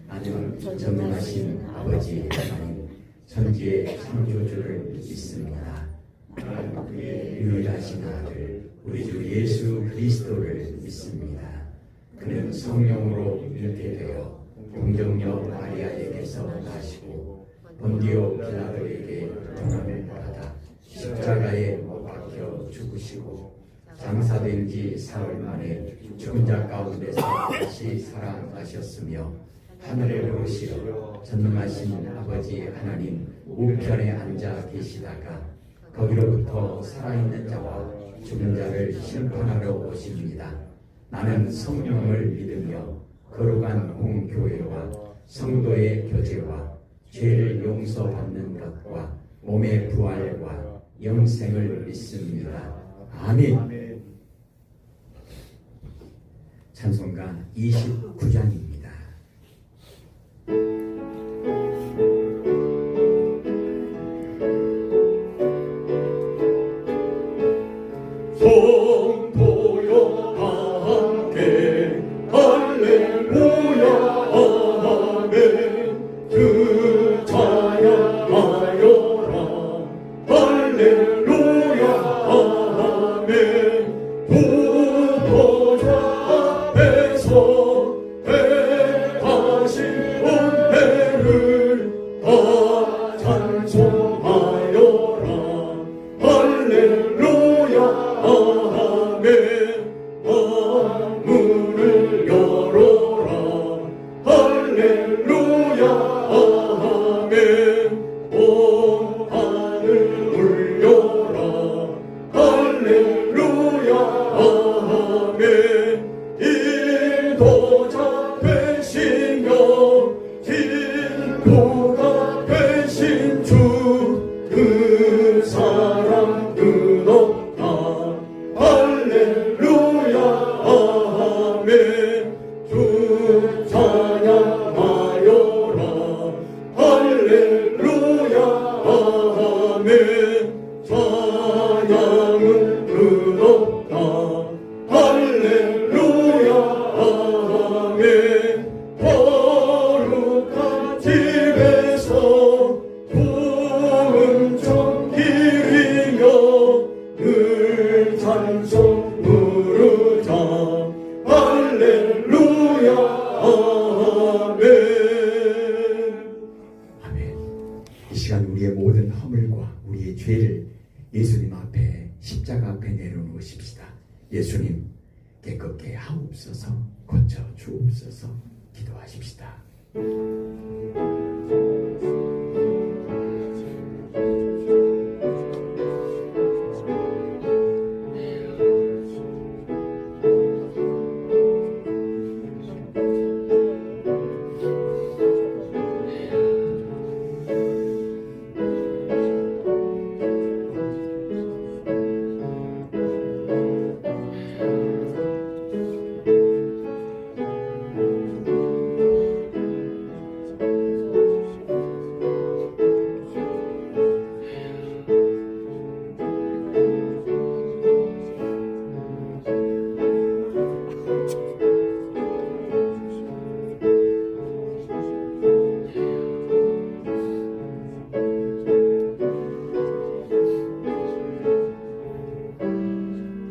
나는 전능하신 아버지 하나님 천지의 창조주를 믿습니다. 나는 그의 유일하신 아들 우리 주 예수 그리스도를 믿습니다. 그는 성령으로 잉태 되어 동정녀 마리아에게서 나시고 본디오 빌라도에게 고난을 받아 십자가에 못 박혀 죽으시고 장사된 지 사흘 만에 죽은 자 가운데서 다시 살아나셨으며 하늘에 오르시어 전능하신 아버지 하나님 우편에 앉아 계시다가 거기로부터 살아있는 자와 죽은 자를 심판하러 오십니다. 나는 성령을 믿으며 거룩한 공교회와 성도의 교제와 죄를 용서받는 것과 몸의 부활과 영생을 믿습니다. 아멘. 찬송가 29장입니다. 성도여 함께 할렐루야 아멘 그 찬양하여라 할렐루야 아멘 부보좌 앞에서 대하신 은혜를 다 찬송하여라 할렐루야 아멘 문을 열어라 할렐루야 아멘 온 하늘 울려라 할렐루야 아멘 인도자 되시며 인도가 되신 주 그 사랑 끝없다 할렐루야 아멘 주 찬양하여라 할렐루야 아멘 찬양은 끝없다 할렐루야 아멘 거룩한 집에서 좋은 청길이며 늘 찬송 부르자 할렐루야 아멘. 아멘. 이 시간 우리의 모든 허물과 우리의 죄를 예수님 앞에 십자가 앞에 내려놓으십시다. 예수님 깨끗게 하옵소서 고쳐 주옵소서 기도하십시다.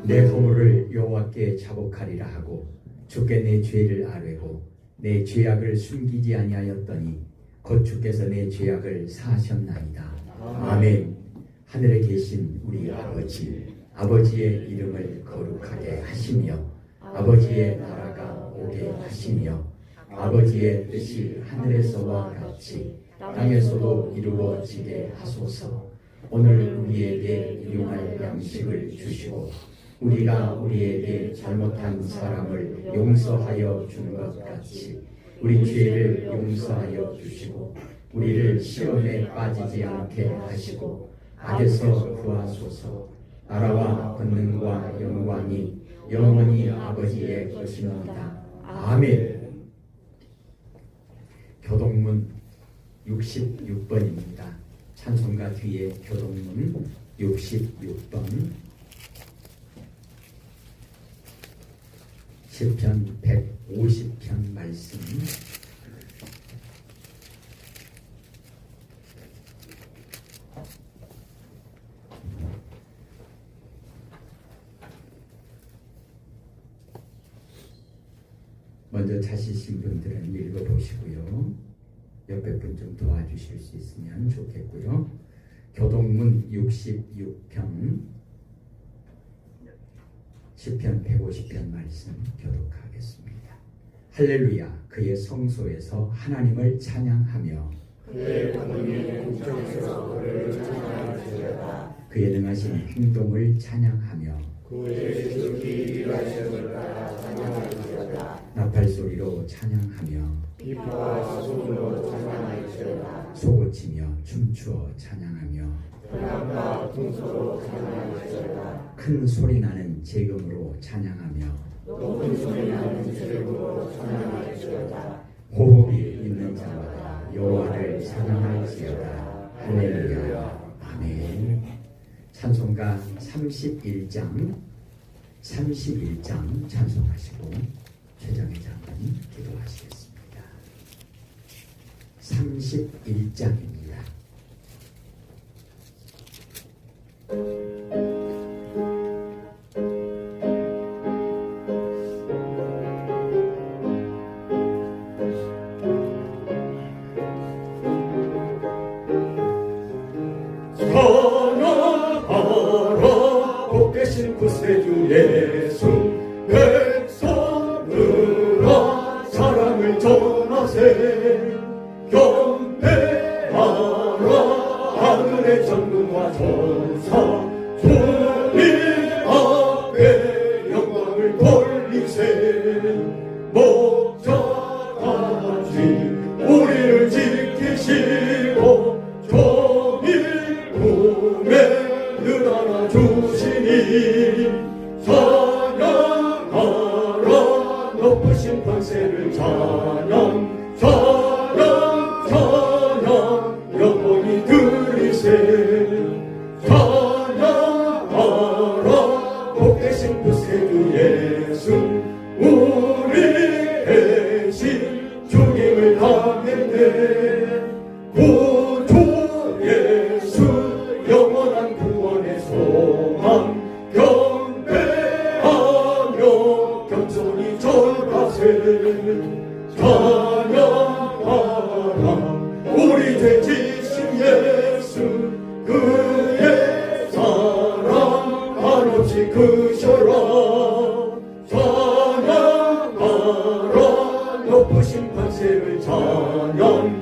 내 허물을 여호와께 자복하리라 하고 주께 내 죄를 아뢰고 내 죄악을 숨기지 아니하였더니 곧 주께서 내 죄악을 사하셨나이다. 아멘. 하늘에 계신 우리 아버지의 이름을 거룩하게 하시며 아버지의 나라가 오게 하시며 아버지의 뜻이 하늘에서와 같이 땅에서도 이루어지게 하소서. 오늘 우리에게 일용할 양식을 주시고 우리가 우리에게 잘못한 사람을 용서하여 주는 것 같이 우리 죄를 용서하여 주시고 우리를 시험에 빠지지 않게 하시고 악에서 구하소서. 나라와 권능과 영광이 영원히 아버지의 것입니다. 아멘. 교동문 66번입니다. 찬송가 뒤에 교동문 66번 시편 150편 말씀 먼저 찾으신 분들은 읽어보시고요. 옆에 분 좀 도와주실 수 있으면 좋겠고요. 교동문 66편 시편 150편 말씀 교독하겠습니다. 할렐루야. 그의 성소에서 하나님을 찬양하며 그의 권능의 궁정에서 그를 찬양할지어다. 그의 능하신 행동을 찬양하며 그의 지극히 일하심을 따라 찬양할지어다. 나팔 소리로 찬양하며 비파와 소금으로 찬양할지어다. 소고치며 춤추어 찬양하며 편함과 풍소로 찬양할지어다. 큰 소리 나는 재금으로 찬양하며 높은 소리 나는 제목으로 찬양할지어다. 호흡이 있는 자마다 여호와를 찬양할지어다. 할렐루야. 아멘. 찬송가 31장 찬송하시고 최정희 장로님 기도하시겠습니다. 31장입니다. 찬양하라 복되신 구세주 예수 백성들아 사랑을 전하세 경배하라 하늘의 전능과 전사 주님 앞에 영광을 돌리세 목자같이 우리를 지키시고 정일품에 늘 안아주시니 찬양하라 높으신 권세를 찬양 영원히 들리세 찬양하라 복되신 구세주 예수 우리 대신 주님을 당했네 구주 예수 영원한 구원의 소망 경배하며 겸손히 절하세 찬양하라 우리 죄 지신 예수 그의 사랑 한없이 크셔라 찬양하라 높으신 권세를 찬양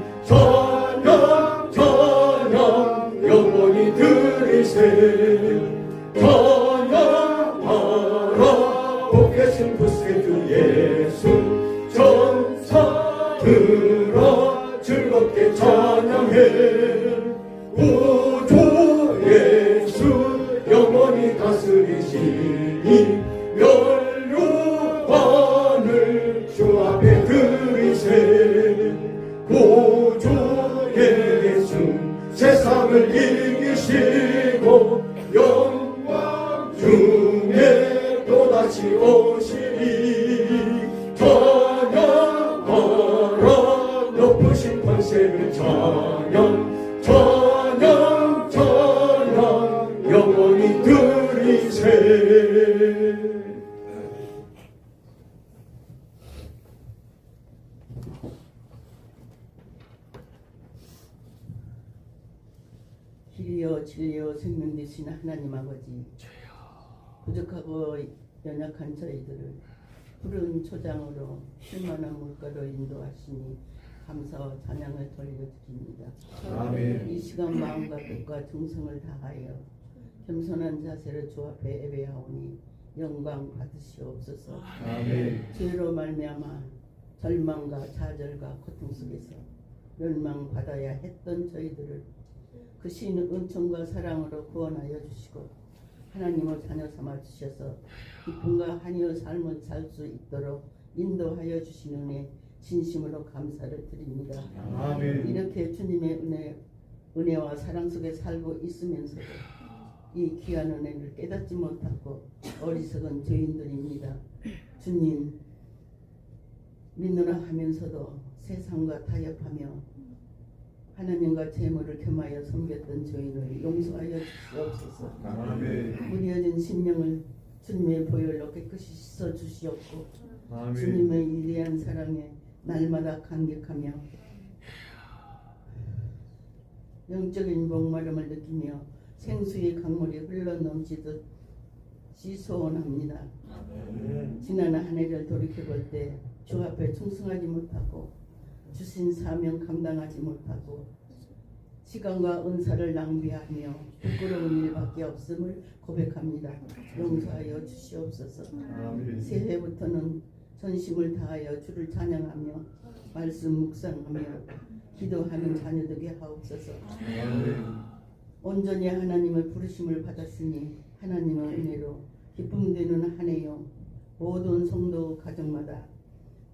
영원히 들리세 찬양하라 복되신 구세주 예수 전사들아 즐겁게 찬양해 구주 예수 영원히 다스리시니 멸류관을 주 앞에 드리세 구주 예수 세상을 이기시고 영광 중에 또다시 오시리 찬양하라 높으신 권세를 찬양 영원히 들리세 길이요 진리요 생명 되신 하나님 아버지 부족하고 연약한 저희들을 푸른 초장으로 쉴만한 물가로 인도하시니 감사와 찬양을 돌려드립니다. 아멘. 이 시간 마음과 뜻과 정성을 다하여 겸손한 자세로 주 앞에 예배하오니 영광 받으시옵소서. 아멘. 죄로 말미암아 절망과 좌절과 고통 속에서 멸망받아야 했던 저희들을 그 신 은총과 사랑으로 구원하여 주시고 하나님을 자녀 삼아 주셔서 기쁨과 한이어 삶을 살 수 있도록 인도하여 주신 은혜 진심으로 감사를 드립니다. 아멘. 이렇게 주님의 은혜와 사랑 속에 살고 있으면서도 이 귀한 은혜를 깨닫지 못하고 어리석은 죄인들입니다. 주님 믿노라 하면서도 세상과 타협하며 하나님과 재물을 겸하여 섬겼던 죄인을 용서하여 주시옵소서. 아멘. 무뎌진 심령을 주님의 보혈로 깨끗이 씻어 주시옵고 아멘. 주님의 위대한 사랑에 날마다 감격하며 영적인 목마름을 느끼며 생수의 강물이 흘러넘치듯 소원합니다. 지난 한 해를 돌이켜볼 때 주 앞에 충성하지 못하고 주신 사명 감당하지 못하고 시간과 은사를 낭비하며 부끄러운 일밖에 없음을 고백합니다. 용서하여 주시옵소서. 아멘. 새해부터는 전심을 다하여 주를 찬양하며 말씀 묵상하며 기도하는 자녀 되게 하옵소서. 아멘. 온전히 하나님의 부르심을 받았으니 하나님의 은혜로 기쁨 되는 한 해요. 모든 성도 가정마다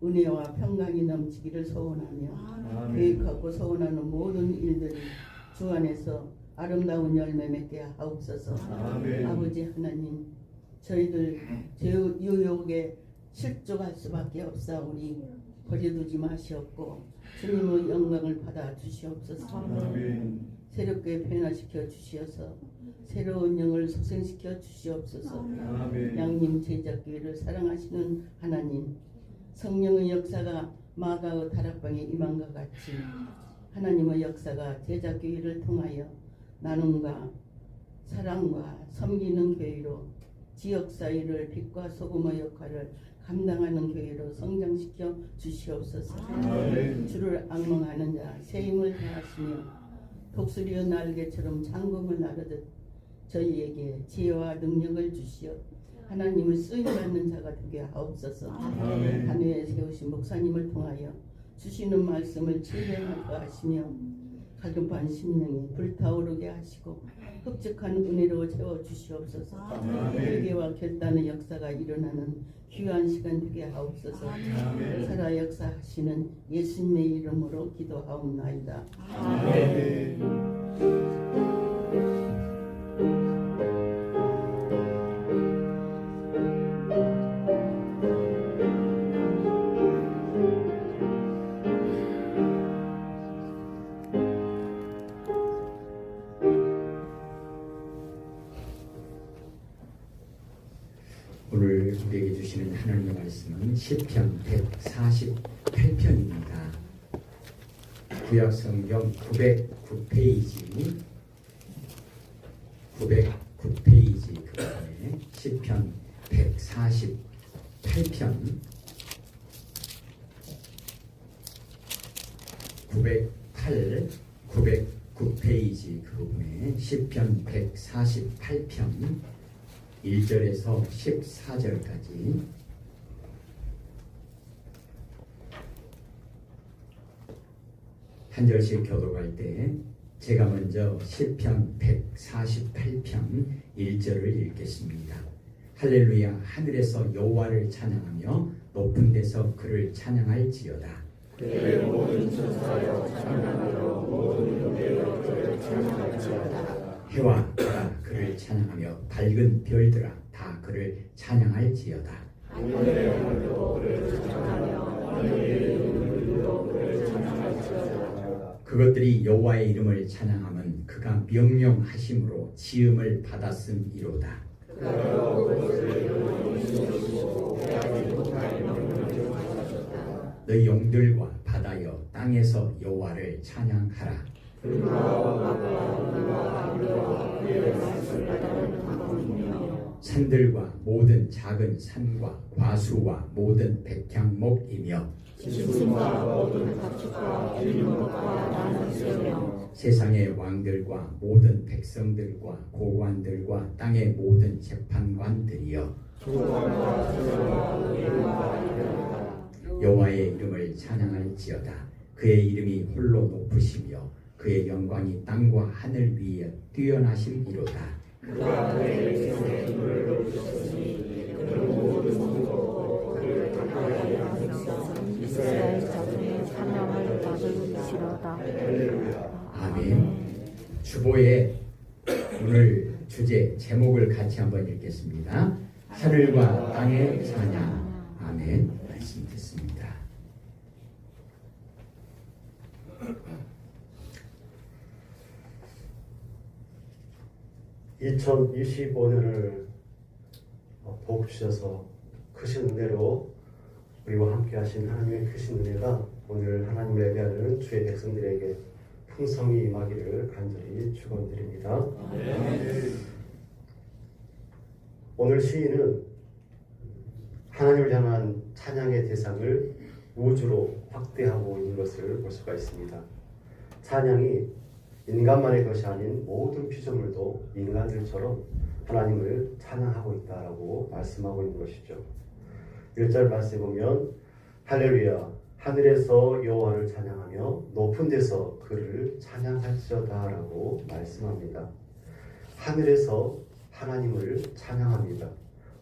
은혜와 평강이 넘치기를 소원하며 아멘. 계획하고 소원하는 모든 일들이 주 안에서 아름다운 열매 맺게 하옵소서. 아멘. 아버지 하나님, 저희들 유혹에 실족할 수밖에 없사오니 버려두지 마시옵고 주님의 영광을 받아 주시옵소서. 아멘. 새롭게 변화시켜 주시어서 새로운 영을 소생시켜 주시옵소서. 아멘. 양님 제자교회를 사랑하시는 하나님, 성령의 역사가 마가의 다락방에 임한과 같이 하나님의 역사가 제자교회를 통하여 나눔과 사랑과 섬기는 교회로 지역사회를 빛과 소금의 역할을 감당하는 교회로 성장시켜 주시옵소서. 아멘. 주를 악망하는 자 새 힘을 다하시며 독수리의 날개처럼 창공을 나르듯 저희에게 지혜와 능력을 주시어 하나님을 쓰임받는 자가 되게 하옵소서. 아멘. 단위에 세우신 목사님을 통하여 주시는 말씀을 실행하게 하시며 갈급한 심령이 불타오르게 하시고 흡족한 은혜로 채워 주시옵소서. 아멘. 회개와 결단의 역사가 일어나는 귀한 시간 되게 하옵소서. 아멘. 살아 역사하시는 예수님의 이름으로 기도하옵나이다. 아멘. 오늘 우리에게 주시는 하나님의 말씀은 시편 148편입니다. 구약성경 909페이지 그 부분에 시편 148편 909페이지 그 부분에 시편 148편 1절에서 14절까지 한 절씩 교독할 때 제가 먼저 시편 148편 1절을 읽겠습니다. 할렐루야. 하늘에서 여호와를 찬양하며 높은 데서 그를 찬양할지어다. 그의 모든 천사여 찬양하여 모든 영예여 그를 찬양할지어다. 해와 달아 그를 찬양하며 밝은 별들아 다 그를 찬양할지어다. 하늘의 하늘도 그를 찬양하며 하늘의 이름으로 그를 찬양할지어다. 그것들이 여호와의 이름을 찬양함은 그가 명령하심으로 지음을 받았음이로다. 그가 그것을 용서하시고 해하지 못할 명령을 하셨다. 너희 용들과 바다여 땅에서 여호와를 찬양하라. 산들과 모든 작은 산과 과수와 모든 백향목이며 짐승과 모든 가축과 기는 것과 나는 세우며 세상의 왕들과 모든 백성들과 고관들과 땅의 모든 재판관들이여 여호와의 이름을 찬양할지어다. 그의 이름이 홀로 높으시며 그의 영광이 땅과 하늘 위에 뛰어나심이로다. 그가 그의 백성의 힘을 높이셨으니 그는 모든 성도 그를 택하여 하셨으며 이스라엘 자손이 찬양을 받으시로다. 할렐루야. 아멘. 주보의 오늘 주제 제목을 같이 한번 읽겠습니다. 하늘과 땅의 찬양. 아멘. 말씀 듣습니다. (2025년을) 복 주셔서 크신 은혜로 우리와 함께 하신 하나님의 크신 은혜가 오늘 하나님을 예배하는 주의 백성들에게 풍성히 임하기를 간절히 축원드립니다. 오늘 시인은 하나님을 향한 찬양의 대상을 우주로 확대하고 있는 것을 볼 수가 있습니다. 찬양이 인간만의 것이 아닌 모든 피조물도 인간들처럼 하나님을 찬양하고 있다라고 말씀하고 있는 것이죠. 1절 말씀에 보면 할렐루야 하늘에서 여호와를 찬양하며 높은 데서 그를 찬양할지어다 라고 말씀합니다. 하늘에서 하나님을 찬양합니다.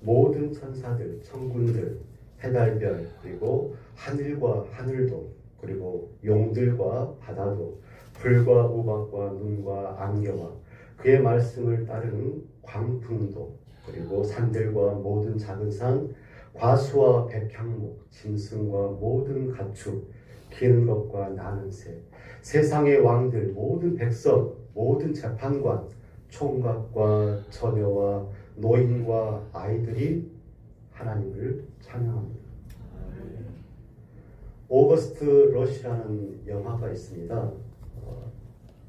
모든 천사들, 천군들, 해달별, 그리고 하늘과 하늘도, 그리고 용들과 바다도, 불과 우박과 눈과 안개와 그의 말씀을 따르는 광풍도, 그리고 산들과 모든 작은 산, 과수와 백향목, 짐승과 모든 가축, 기는 것과 나는 새, 세상의 왕들, 모든 백성, 모든 재판관, 총각과 처녀와 노인과 아이들이 하나님을 찬양합니다. 오거스트 러시라는 영화가 있습니다.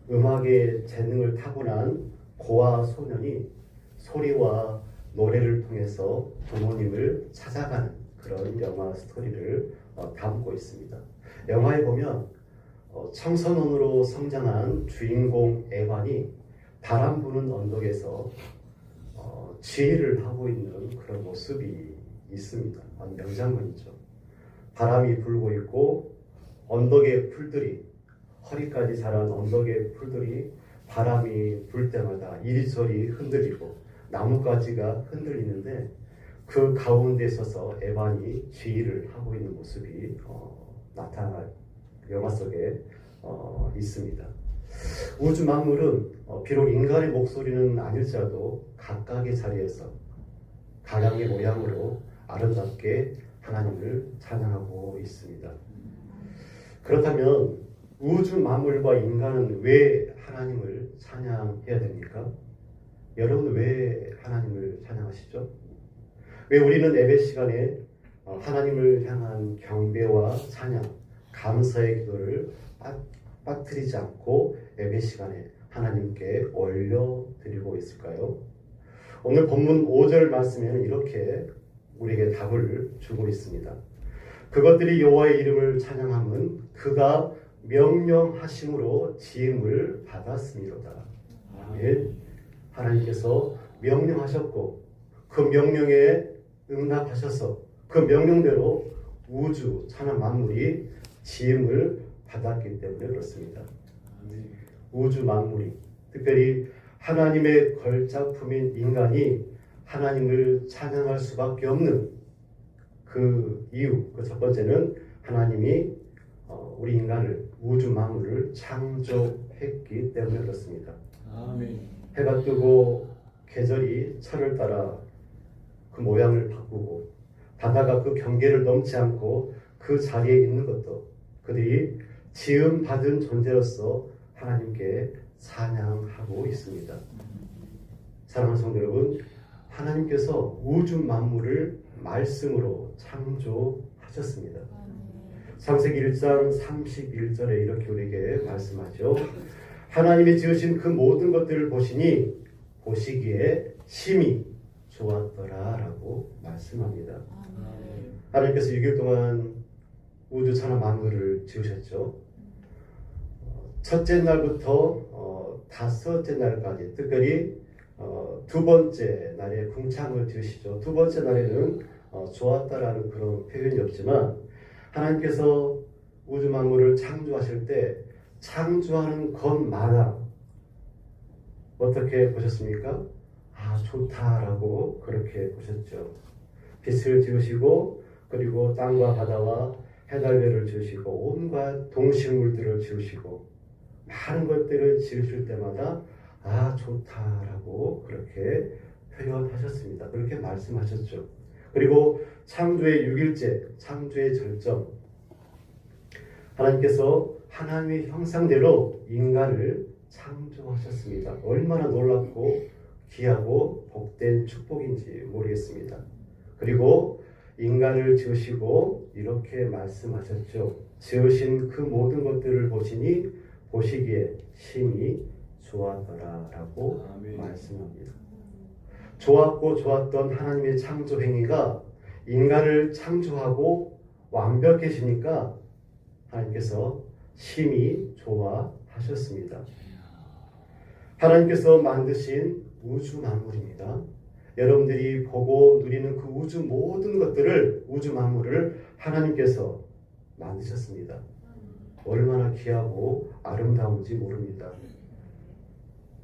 음악의 재능을 타고난 고아 소년이 소리와 노래를 통해서 부모님을 찾아가는 그런 영화 스토리를 담고 있습니다. 영화에 보면 청소년으로 성장한 주인공 에반이 바람 부는 언덕에서 지휘를 하고 있는 그런 모습이 있습니다. 명장면이죠. 바람이 불고 있고 언덕의 풀들이 허리까지 자란 언덕의 풀들이 바람이 불 때마다 이리저리 흔들리고 나뭇가지가 흔들리는데 그 가운데 서서 에반이 지휘를 하고 있는 모습이 영화 속에 있습니다. 우주 만물은 비록 인간의 목소리는 아닐지라도 각각의 자리에서 각양의 모양으로 아름답게 하나님을 찬양하고 있습니다. 그렇다면 우주 만물과 인간은 왜 하나님을 찬양해야 됩니까? 여러분은 왜 하나님을 찬양하시죠? 왜 우리는 예배 시간에 하나님을 향한 경배와 찬양, 감사의 기도를 빠뜨리지 않고 예배 시간에 하나님께 올려드리고 있을까요? 오늘 본문 5절 말씀에는 이렇게 우리에게 답을 주고 있습니다. 그것들이 여호와의 이름을 찬양함은 그가 명령하심으로 지음을 받았음이로다. 아멘. 하나님께서 명령하셨고 그 명령에 응답하셔서 그 명령대로 우주 천하 만물이 지음을 받았기 때문에 그렇습니다. 우주 만물이 특별히 하나님의 걸작품인 인간이 하나님을 찬양할 수밖에 없는 그 이유, 그 첫 번째는 하나님이 우리 인간을 우주 만물을 창조했기 때문에 그렇습니다. 아멘. 해가 뜨고 계절이 철을 따라 그 모양을 바꾸고 바다가 그 경계를 넘지 않고 그 자리에 있는 것도 그들이 지음 받은 존재로서 하나님께 찬양하고 있습니다. 사랑하는 성도 여러분, 하나님께서 우주 만물을 말씀으로 창조하셨습니다. 창세기 1장 31절에 이렇게 우리에게 말씀하죠. 하나님이 지으신 그 모든 것들을 보시기에 심히 좋았더라 라고 말씀합니다. 하나님께서 6일 동안 우주 천하 만물을 지으셨죠. 첫째 날부터 다섯째 날까지 특별히 두 번째 날에 궁창을 지으시죠. 두 번째 날에는 좋았다라는 그런 표현이 없지만 하나님께서 우주 만물을 창조하실 때 창조하는 것마다 어떻게 보셨습니까? 좋다라고 그렇게 보셨죠. 빛을 지으시고 그리고 땅과 바다와 해달별을 지으시고 온갖 동식물들을 지으시고 많은 것들을 지으실 때마다 좋다라고 그렇게 표현하셨습니다. 그렇게 말씀하셨죠. 그리고 창조의 6일째, 창조의 절정, 하나님께서 하나님의 형상대로 인간을 창조하셨습니다. 얼마나 놀랍고 귀하고 복된 축복인지 모르겠습니다. 그리고 인간을 지으시고 이렇게 말씀하셨죠. 지으신 그 모든 것들을 보시니 보시기에 심히 좋았더라라고 말씀합니다. 좋았고 좋았던 하나님의 창조 행위가 인간을 창조하고 완벽해지니까 하나님께서 심히 좋아하셨습니다. 하나님께서 만드신 우주 만물입니다. 여러분들이 보고 누리는 그 우주 모든 것들을, 우주 만물을 하나님께서 만드셨습니다. 얼마나 귀하고 아름다운지 모릅니다.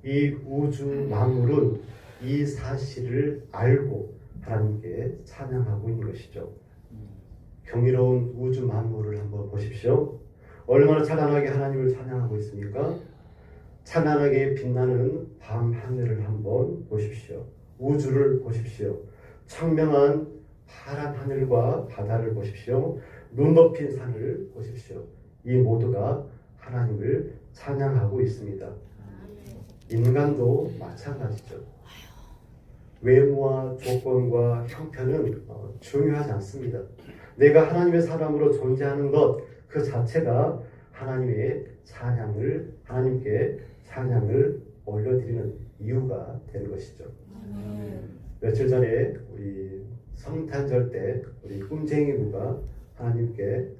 이 우주 만물은 이 사실을 알고 하나님께 찬양하고 있는 것이죠. 경이로운 우주 만물을 한번 보십시오. 얼마나 찬란하게 하나님을 찬양하고 있습니까? 찬란하게 빛나는 밤 하늘을 한번 보십시오. 우주를 보십시오. 청명한 파란 하늘과 바다를 보십시오. 눈 덮인 산을 보십시오. 이 모두가 하나님을 찬양하고 있습니다. 인간도 마찬가지죠. 외모와 조건과 형편은 중요하지 않습니다. 내가 하나님의 사람으로 존재하는 것 그 자체가 하나님의 찬양을, 하나님께 찬양을 올려드리는 이유가 되는 것이죠. 며칠 전에 우리 성탄절 때 우리 꿈쟁이부가 하나님께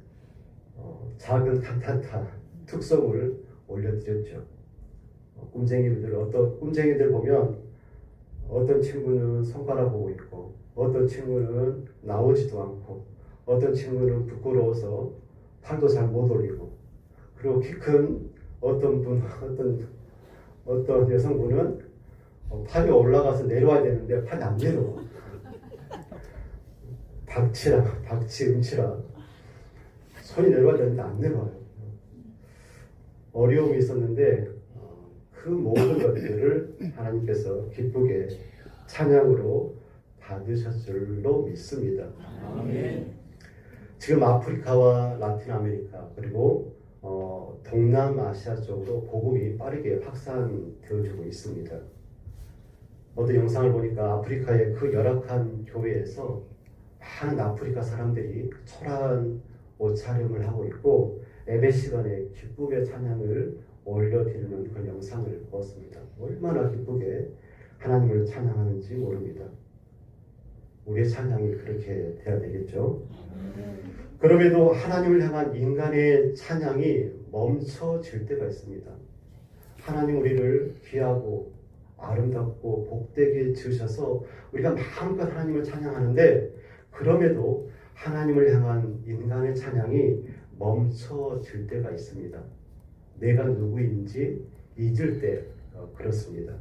작은 칸타타 특송을 올려드렸죠. 꿈쟁이들 보면 어떤 친구는 손가락 보고 있고, 어떤 친구는 나오지도 않고, 어떤 친구는 부끄러워서 팔도 잘 못 올리고, 그리고 키 큰 어떤 여성분은 팔이 올라가서 내려와야 되는데 팔이 안 내려와. 박치 음치라 손이 내려와야 되는데 안 내려와요. 어려움이 있었는데 그 모든 것들을 하나님께서 기쁘게 찬양으로 받으셨을 줄로 믿습니다. 아멘. 지금 아프리카와 라틴 아메리카 그리고 동남아시아 쪽으로 복음이 빠르게 확산되어지고 있습니다. 어떤 영상을 보니까 아프리카의 그 열악한 교회에서 많은 아프리카 사람들이 초라한 옷차림을 하고 있고 예배 시간에 기쁨의 찬양을 올려드리는 그런 영상을 보았습니다. 얼마나 기쁘게 하나님을 찬양하는지 모릅니다. 우리의 찬양이 그렇게 돼야 되겠죠. 그럼에도 하나님을 향한 인간의 찬양이 멈춰질 때가 있습니다. 하나님 우리를 귀하고 아름답고 복되게 지으셔서 우리가 마음껏 하나님을 찬양하는데 그럼에도 하나님을 향한 인간의 찬양이 멈춰질 때가 있습니다. 내가 누구인지 잊을 때 그렇습니다.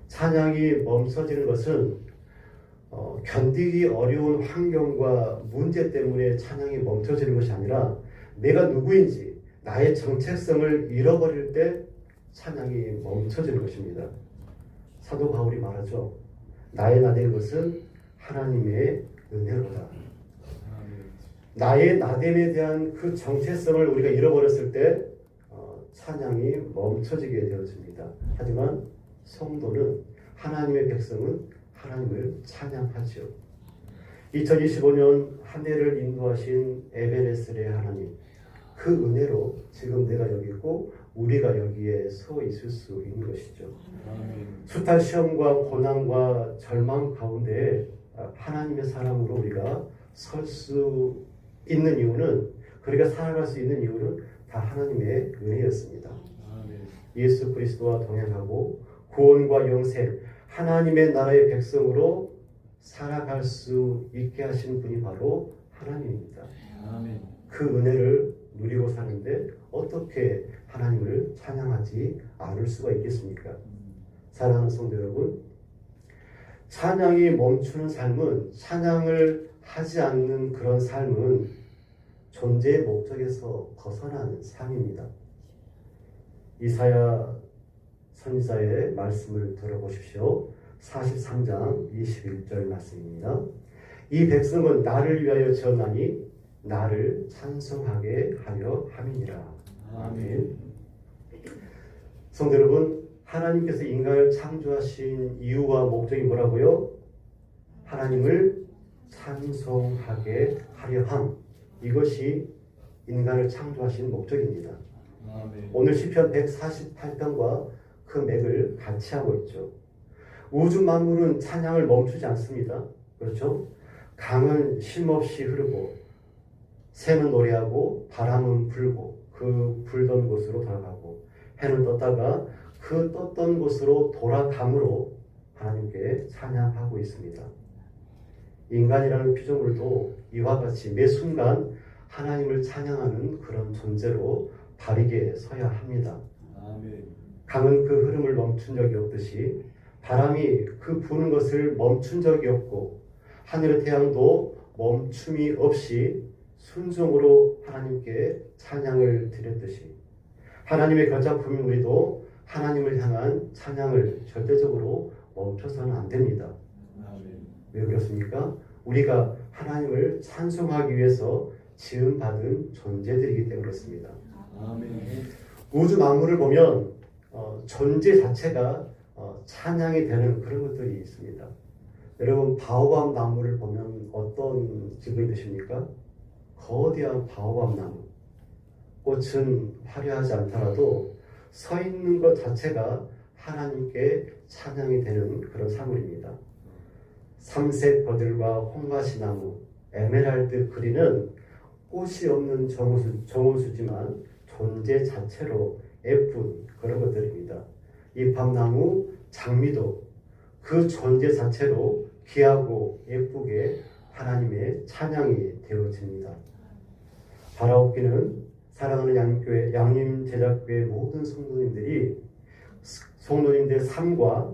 찬양이 멈춰지는 것은 견디기 어려운 환경과 문제 때문에 찬양이 멈춰지는 것이 아니라 내가 누구인지 나의 정체성을 잃어버릴 때 찬양이 멈춰지는 것입니다. 사도 바울이 말하죠. 나의 나된 것은 하나님의 은혜로다. 나의 나됨에 대한 그 정체성을 우리가 잃어버렸을 때 찬양이 멈춰지게 되어집니다. 하지만 성도는 하나님의 백성은 하나님을 찬양하죠. 2025년 한 해를 인도하신 에베네셀의 하나님, 그 은혜로 지금 내가 여기 있고 우리가 여기에 서 있을 수 있는 것이죠. 숱한 시험과 고난과 절망 가운데 하나님의 사람으로 우리가 설 수 있는 이유는, 그리가 살아갈 수 있는 이유는 다 하나님의 은혜였습니다. 예수 그리스도와 동행하고 구원과 영생, 하나님의 나라의 백성으로 살아갈 수 있게 하신 분이 바로 하나님입니다. 그 은혜를 누리고 사는데 어떻게 하나님을 찬양하지 않을 수가 있겠습니까? 사랑하는 성도 여러분, 찬양이 멈추는 삶은, 찬양을 하지 않는 그런 삶은 존재의 목적에서 벗어난 삶입니다. 이사야 선지자의 말씀을 들어보십시오. 43장 21절 말씀입니다. 이 백성은 나를 위하여 지었나니 나를 찬송하게 하려 함이니라. 아멘. 성도 여러분, 하나님께서 인간을 창조하신 이유와 목적이 뭐라고요? 하나님을 찬송하게 하려 함. 이것이 인간을 창조하신 목적입니다. 오늘 시편 148편과 그 맥을 같이 하고 있죠. 우주 만물은 찬양을 멈추지 않습니다. 그렇죠? 강은 쉼없이 흐르고 새는 노래하고 바람은 불고 그 불던 곳으로 돌아가고 해는 떴다가 그 떴던 곳으로 돌아감으로 하나님께 찬양하고 있습니다. 인간이라는 피조물도 이와 같이 매 순간 하나님을 찬양하는 그런 존재로 바르게 서야 합니다. 강은 그 흐름을 멈춘 적이 없듯이 바람이 그 부는 것을 멈춘 적이 없고 하늘의 태양도 멈춤이 없이 순종으로 하나님께 찬양을 드렸듯이 하나님의 거작품인 우리도 하나님을 향한 찬양을 절대적으로 멈춰서는 안 됩니다. 왜 그렇습니까? 우리가 하나님을 찬송하기 위해서 지음받은 존재들이기 때문에 그렇습니다. 우주 만물을 보면 존재 자체가 찬양이 되는 그런 것들이 있습니다. 여러분 바오밥 나무를 보면 어떤 기분이 드십니까? 거대한 바오밥 나무. 꽃은 화려하지 않더라도 서 있는 것 자체가 하나님께 찬양이 되는 그런 사물입니다. 삼색 버들과 홍가시나무, 에메랄드 그린은 꽃이 없는 정원수지만 존재 자체로 예쁜 그런 것들입니다. 이 밤나무, 장미도 그 존재 자체로 귀하고 예쁘게 하나님의 찬양이 되어집니다. 바라옵기는 사랑하는 양교회, 양림제작교회 모든 성도님들의 삶과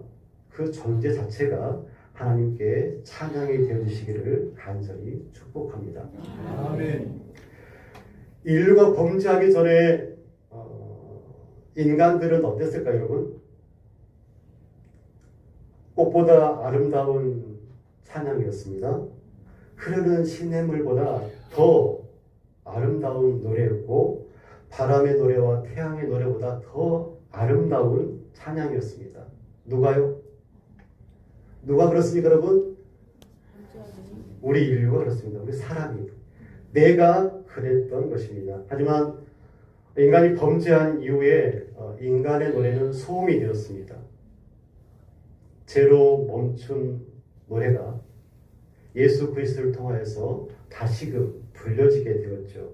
그 존재 자체가 하나님께 찬양이 되어주시기를 간절히 축복합니다. 아멘. 인류가 범죄하기 전에 인간들은 어땠을까요, 여러분? 꽃보다 아름다운 찬양이었습니다. 흐르는 시냇물보다 더 아름다운 노래였고 바람의 노래와 태양의 노래보다 더 아름다운 찬양이었습니다. 누가요? 누가 그렇습니까, 여러분? 우리 인류가 그렇습니다. 우리 사람이. 내가 그랬던 것입니다. 하지만 인간이 범죄한 이후에 인간의 노래는 소음이 되었습니다. 죄로 멈춘 노래가 예수 그리스도를 통하여서 다시금 불려지게 되었죠.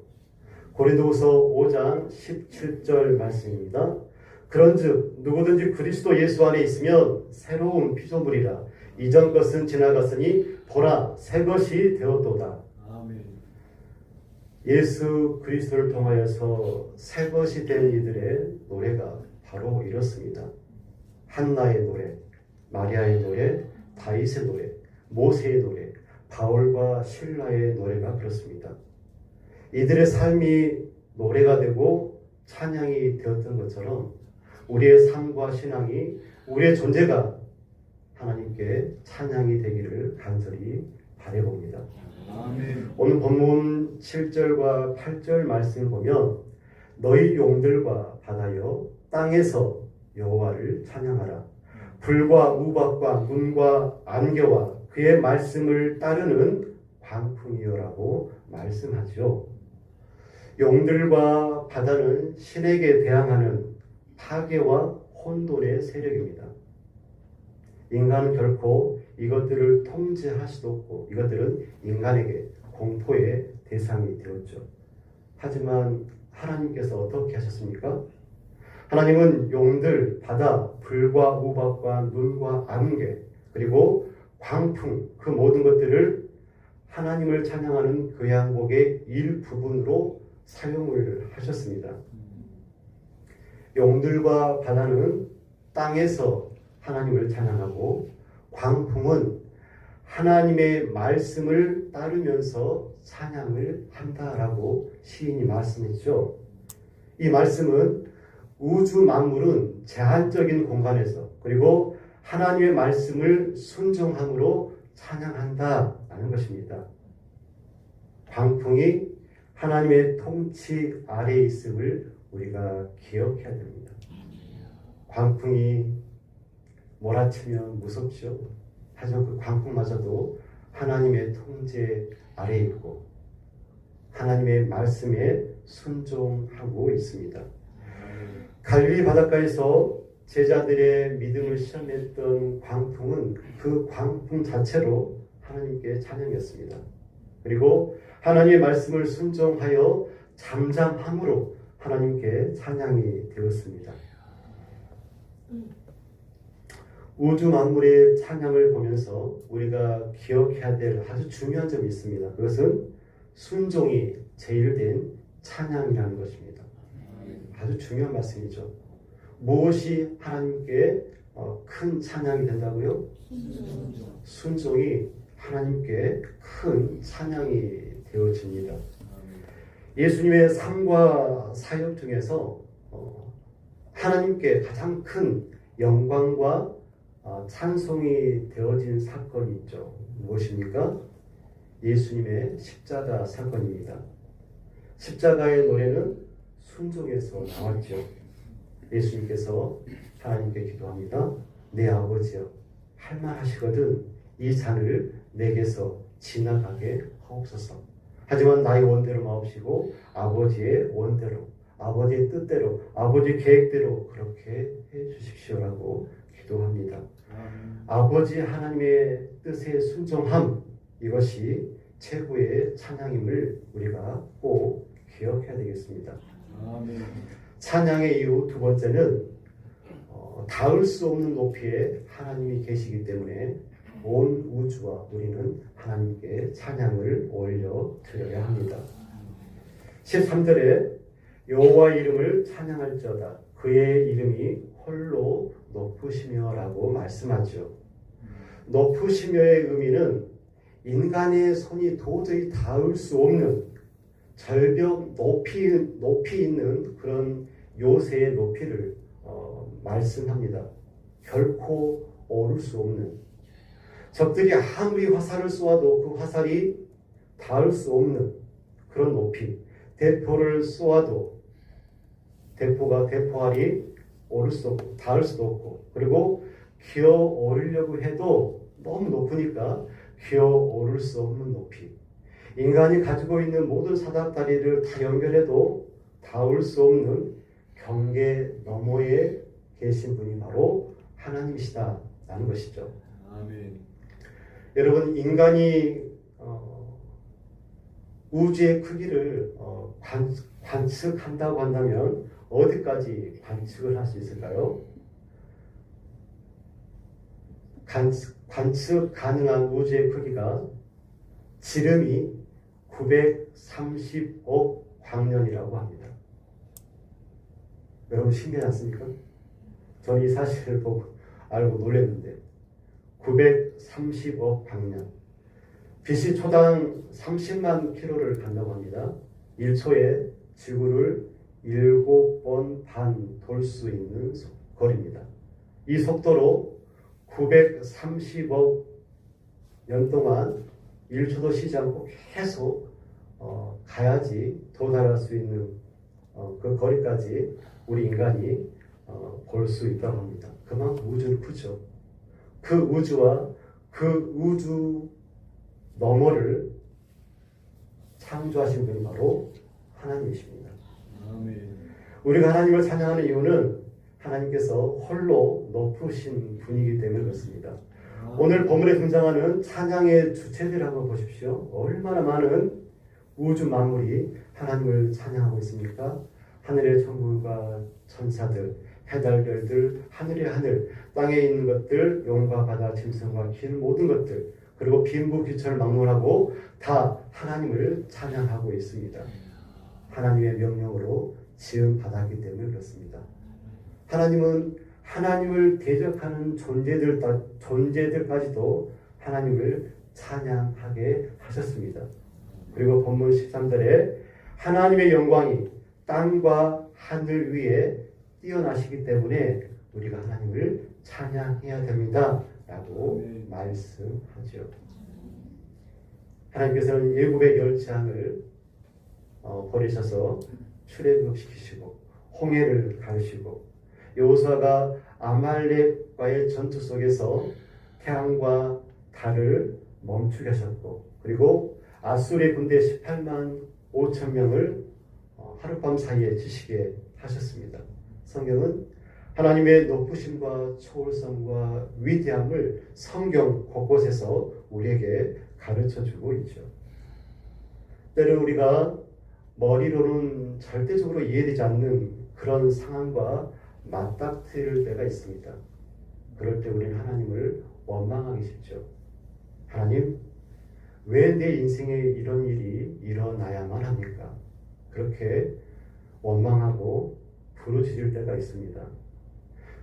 고린도후서 5장 17절 말씀입니다. 그런즉 누구든지 그리스도 예수 안에 있으면 새로운 피조물이라 이전 것은 지나갔으니 보라 새 것이 되었도다. 아멘. 예수 그리스도를 통하여서 새 것이 된 이들의 노래가 바로 이렇습니다. 한나의 노래, 마리아의 노래, 다윗의 노래, 모세의 노래, 바울과 실라의 노래가 그렇습니다. 이들의 삶이 노래가 되고 찬양이 되었던 것처럼 우리의 삶과 신앙이, 우리의 존재가 하나님께 찬양이 되기를 간절히 바라봅니다. 아멘. 오늘 본문 7절과 8절 말씀을 보면 너희 용들과 바다여 땅에서 여호와를 찬양하라. 불과 우박과 눈과 안개와 그의 말씀을 따르는 광풍이여라고 말씀하죠. 용들과 바다는 신에게 대항하는 파괴와 혼돈의 세력입니다. 인간은 결코 이것들을 통제할 수도 없고 이것들은 인간에게 공포의 대상이 되었죠. 하지만 하나님께서 어떻게 하셨습니까? 하나님은 용들, 바다, 불과 우박과 눈과 안개 그리고 광풍 그 모든 것들을 하나님을 찬양하는 그 양복의 일부분으로 사용을 하셨습니다. 용들과 바다는 땅에서 하나님을 찬양하고 광풍은 하나님의 말씀을 따르면서 찬양을 한다라고 시인이 말씀했죠. 이 말씀은 우주 만물은 제한적인 공간에서 그리고 하나님의 말씀을 순종함으로 찬양한다라는 것입니다. 광풍이 하나님의 통치 아래에 있음을 우리가 기억해야 됩니다. 광풍이 몰아치면 무섭죠. 하지만 그 광풍마저도 하나님의 통제 아래에 있고 하나님의 말씀에 순종하고 있습니다. 갈릴리 바닷가에서 제자들의 믿음을 시험했던 광풍은 그 광풍 자체로 하나님께 찬양했습니다. 그리고 하나님의 말씀을 순종하여 잠잠함으로 하나님께 찬양이 되었습니다. 우주 만물의 찬양을 보면서 우리가 기억해야 될 아주 중요한 점이 있습니다. 그것은 순종이 제일 된 찬양이라는 것입니다. 아주 중요한 말씀이죠. 무엇이 하나님께 큰 찬양이 된다고요? 순종이 하나님께 큰 찬양이 되어집니다. 예수님의 삶과 사역 중에서 하나님께 가장 큰 영광과 찬송이 되어진 사건이 있죠. 무엇입니까? 예수님의 십자가 사건입니다. 십자가의 노래는 순종에서 나왔죠. 예수님께서 하나님께 기도합니다. 내 아버지여, 할만하시거든 이 잔을 내게서 지나가게 하옵소서. 하지만 나의 원대로 마옵시고 아버지의 원대로, 아버지의 뜻대로, 아버지의 계획대로 그렇게 해주십시오라고 기도합니다. 아버지 하나님의 뜻에 순종함, 이것이 최고의 찬양임을 우리가 꼭 기억해야 되겠습니다. 찬양의 이유 두 번째는 닿을 수 없는 높이에 하나님이 계시기 때문에 온 우주와 우리는 하나님께 찬양을 올려드려야 합니다. 13절에 여호와 이름을 찬양할지어다 그의 이름이 홀로 높으시며 라고 말씀하죠. 높으시며의 의미는 인간의 손이 도저히 닿을 수 없는 절벽 높이 있는 그런 요새의 높이를 말씀합니다. 결코 오를 수 없는, 적들이 아무리 화살을 쏘아도 그 화살이 닿을 수 없는 그런 높이, 대포를 쏘아도 대포알이 오를 수 없고 닿을 수도 없고, 그리고 기어 오르려고 해도 너무 높으니까 기어 오를 수 없는 높이, 인간이 가지고 있는 모든 사닥다리를 다 연결해도 닿을 수 없는 경계 너머에 계신 분이 바로 하나님이시다라는 것이죠. 아멘. 여러분, 인간이 우주의 크기를 관측한다고 한다면 어디까지 관측을 할 수 있을까요? 관측 가능한 우주의 크기가 지름이 930억 광년이라고 합니다. 여러분 신기하지 않습니까? 저는 이 사실을 보고 알고 놀랐는데 930억 광년, 빛이 초당 30만 킬로를 간다고 합니다. 1초에 지구를 7번 반 돌 수 있는 거리입니다. 이 속도로 930억 년 동안 1초도 쉬지 않고 계속 가야지 도달할 수 있는 그 거리까지 우리 인간이 볼 수 있다고 합니다. 그만큼 우주는 크죠. 그 우주와 그 우주 너머를 창조하신 분이 바로 하나님이십니다. 아멘. 우리가 하나님을 찬양하는 이유는 하나님께서 홀로 높으신 분이기 때문에 그렇습니다. 오늘 본문에 등장하는 찬양의 주체들 한번 보십시오. 얼마나 많은 우주 만물이 하나님을 찬양하고 있습니까? 하늘의 천군과 천사들, 해달별들, 하늘의 하늘, 땅에 있는 것들, 용과 바다, 짐승과 긴 모든 것들, 그리고 빈부귀천을 막론하고 다 하나님을 찬양하고 있습니다. 하나님의 명령으로 지은 바다이기 때문에 그렇습니다. 하나님은 하나님을 대적하는 존재들까지도 하나님을 찬양하게 하셨습니다. 그리고 본문 13절에 하나님의 영광이 땅과 하늘 위에 뛰어나시기 때문에 우리가 하나님을 찬양해야 됩니다 라고 말씀하죠. 하나님께서는 일곱의 열장을 버리셔서 출애굽시키시고 홍해를 가르시고 여호수아가 아말렉과의 전투 속에서 태양과 달을 멈추게 하셨고, 그리고 아수르의 군대 18만 5천 명을 하룻밤 사이에 지시게 하셨습니다. 성경은 하나님의 높으심과 초월성과 위대함을 성경 곳곳에서 우리에게 가르쳐주고 있죠. 때로 우리가 머리로는 절대적으로 이해되지 않는 그런 상황과 맞닥뜨릴 때가 있습니다. 그럴 때 우리는 하나님을 원망하기 쉽죠. 하나님, 왜 내 인생에 이런 일이 일어나야만 합니까? 그렇게 원망하고 부르짖을 때가 있습니다.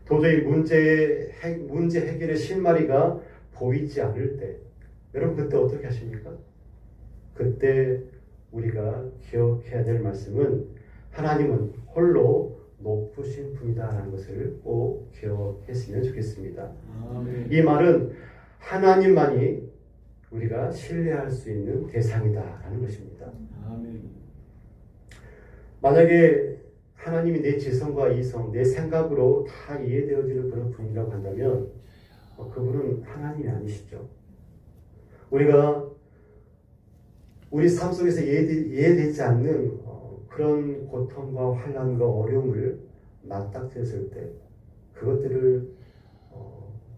도저히 문제 해결의 실마리가 보이지 않을 때, 여러분 그때 어떻게 하십니까? 그때 우리가 기억해야 될 말씀은 하나님은 홀로 높으신 분이다라는 것을 꼭 기억했으면 좋겠습니다. 아멘. 이 말은 하나님만이 우리가 신뢰할 수 있는 대상이다라는 것입니다. 아멘. 만약에 하나님이 내 지성과 이성, 내 생각으로 다 이해되어지는 그런 분이라고 한다면 그분은 하나님이 아니시죠. 우리가 우리 삶 속에서 이해되지 않는 그런 고통과 환난과 어려움을 맞닥뜨렸을 때 그것들을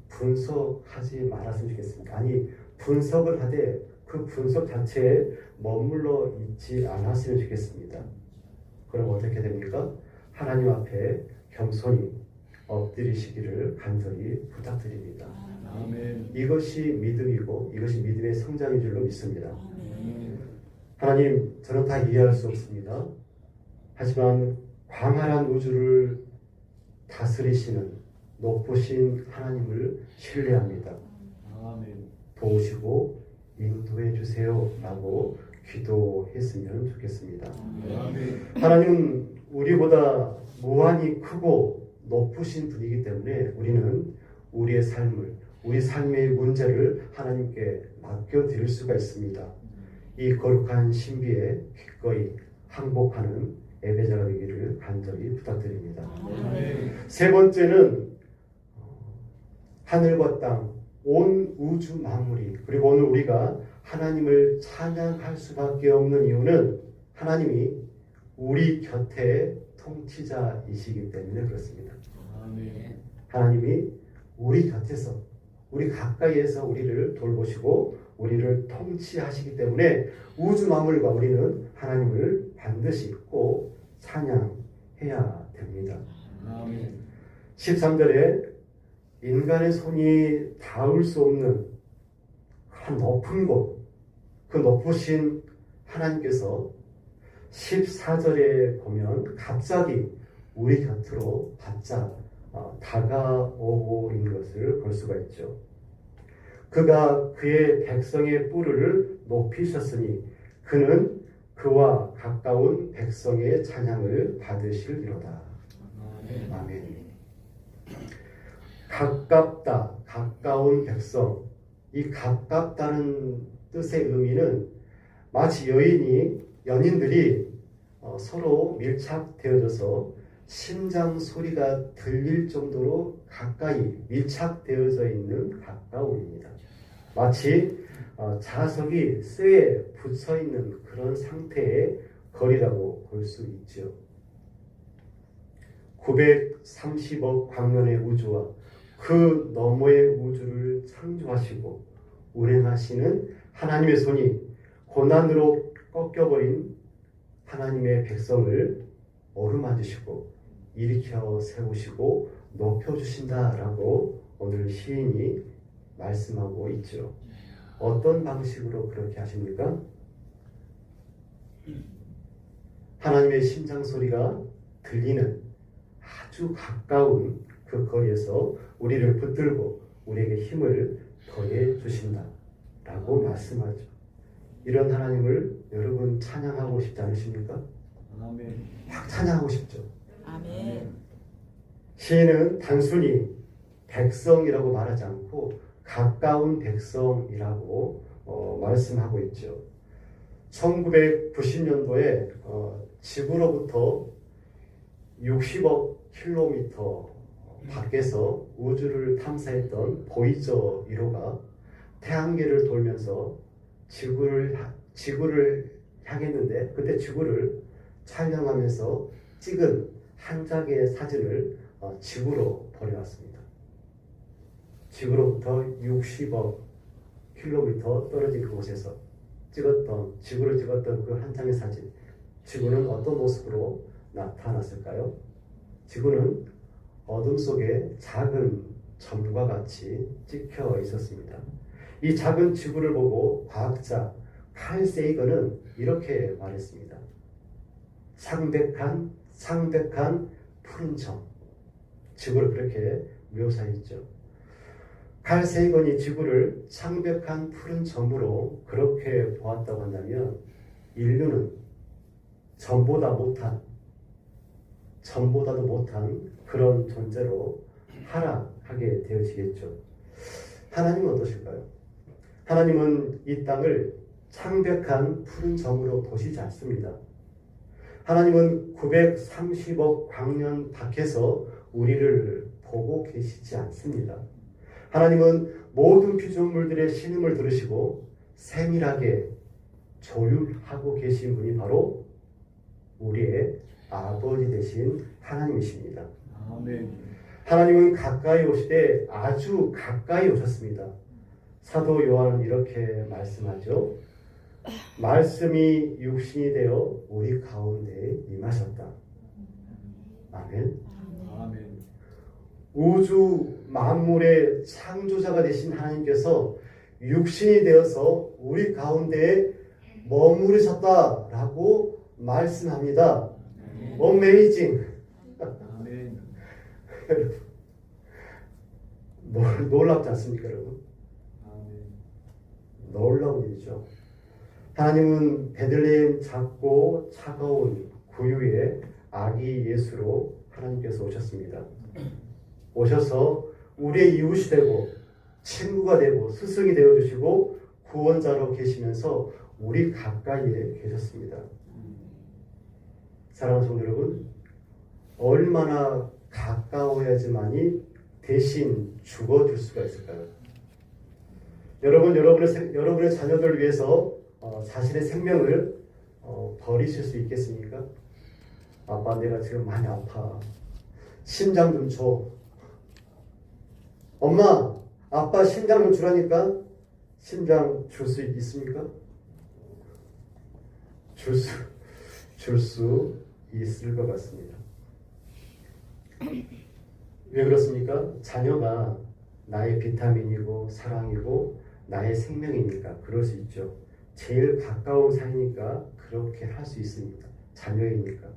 분석하지 말았으면 좋겠습니다. 아니, 분석을 하되 그 분석 자체에 머물러 있지 않았으면 좋겠습니다. 그럼 어떻게 됩니까? 하나님 앞에 겸손히 엎드리시기를 간절히 부탁드립니다. 아멘. 이것이 믿음이고 이것이 믿음의 성장인 줄로 믿습니다. 아멘. 하나님, 저는 다 이해할 수 없습니다. 하지만 광활한 우주를 다스리시는 높으신 하나님을 신뢰합니다. 아멘. 도우시고 인도해 주세요 라고 기도했으면 좋겠습니다. 아멘. 하나님은 우리보다 무한히 크고 높으신 분이기 때문에 우리는 우리의 삶을, 우리 삶의 문제를 하나님께 맡겨드릴 수가 있습니다. 이 거룩한 신비에 기꺼이 항복하는 예배자가 되기를 간절히 부탁드립니다. 아멘. 세 번째는 하늘과 땅, 온 우주 만물이, 그리고 오늘 우리가 하나님을 찬양할 수밖에 없는 이유는 하나님이 우리 곁에 통치자이시기 때문에 그렇습니다. 아멘. 하나님이 우리 곁에서, 우리 가까이에서 우리를 돌보시고 우리를 통치하시기 때문에 우주 만물과 우리는 하나님을 반드시 꼭 찬양해야 됩니다. 아멘. 13절에 인간의 손이 닿을 수 없는 한 높은 곳, 그 높으신 하나님께서 14절에 보면 갑자기 우리 곁으로 바짝 다가오고 있는 것을 볼 수가 있죠. 그가 그의 백성의 뿔을 높이셨으니 그는 그와 가까운 백성의 찬양을 받으실리로다. 아멘. 아멘. 가깝다, 가까운 백성. 이 가깝다는 뜻의 의미는 마치 연인들이 서로 밀착되어져서 심장 소리가 들릴 정도로 가까이 밀착되어져 있는 가까움입니다. 마치 자석이 쇠에 붙어 있는 그런 상태의 거리라고 볼 수 있죠. 930억 광년의 우주와 그 너머의 우주를 창조하시고 운행하시는 하나님의 손이 고난으로 꺾여버린 하나님의 백성을 어루만지시고 일으켜 세우시고 높여주신다라고 오늘 시인이 말씀하고 있죠. 어떤 방식으로 그렇게 하십니까? 하나님의 심장 소리가 들리는 아주 가까운 그 거리에서 우리를 붙들고 우리에게 힘을 더해 주신다라고 말씀하죠. 이런 하나님을 여러분 찬양하고 싶지 않으십니까? 아멘. 막 찬양하고 싶죠. 아멘. 시인은 단순히 백성이라고 말하지 않고 가까운 백성이라고 말씀하고 있죠. 1990년도에 지구로부터 60억 킬로미터 밖에서 우주를 탐사했던 보이저 1호가 태양계를 돌면서 지구를 향했는데 그때 지구를 촬영하면서 찍은 한 장의 사진을 지구로 보내왔습니다. 지구로부터 60억 킬로미터 떨어진 그곳에서 지구를 찍었던 그 한 장의 사진, 지구는 어떤 모습으로 나타났을까요? 지구는 어둠 속에 작은 점과 같이 찍혀 있었습니다. 이 작은 지구를 보고 과학자 칼 세이건은 이렇게 말했습니다. 창백한 푸른 점. 지구를 그렇게 묘사했죠. 칼 세이건이 지구를 창백한 푸른 점으로 그렇게 보았다고 한다면 인류는 점보다도 못한 그런 존재로 하락하게 되어지겠죠. 하나님은 어떠실까요? 하나님은 이 땅을 창백한 푸른 점으로 보시지 않습니다. 하나님은 930억 광년 밖에서 우리를 보고 계시지 않습니다. 하나님은 모든 피조물들의 신음을 들으시고 세밀하게 조율하고 계신 분이 바로 우리의 아버지 되신 하나님이십니다. 아멘. 하나님은 가까이 오시되 아주 가까이 오셨습니다. 사도 요한은 이렇게 말씀하죠. 말씀이 육신이 되어 우리 가운데 임하셨다. 아멘. 아멘. 우주 만물의 창조자가 되신 하나님께서 육신이 되어서 우리 가운데 머무르셨다라고 말씀합니다. 어메이징. 아멘. 놀랍지 않습니까, 여러분? 아멘. 놀라운 일이죠. 하나님은 베들레헴 작고 차가운 구유의 아기 예수로 하나님께서 오셨습니다. 오셔서 우리의 이웃이 되고 친구가 되고 스승이 되어주시고 구원자로 계시면서 우리 가까이에 계셨습니다. 사랑하는 성도 여러분, 얼마나 가까워야지만이 대신 죽어줄 수가 있을까요? 여러분의 자녀들을 위해서 자신의 생명을 버리실 수 있겠습니까? 아빠, 내가 지금 많이 아파. 심장 좀 줘. 엄마, 아빠 심장 좀 주라니까. 심장 줄 수 있습니까? 줄 수 있을 것 같습니다. 왜 그렇습니까? 자녀가 나의 비타민이고 사랑이고 나의 생명이니까 그럴 수 있죠. 제일 가까운 사이니까 그렇게 할 수 있습니다. 자녀이니까.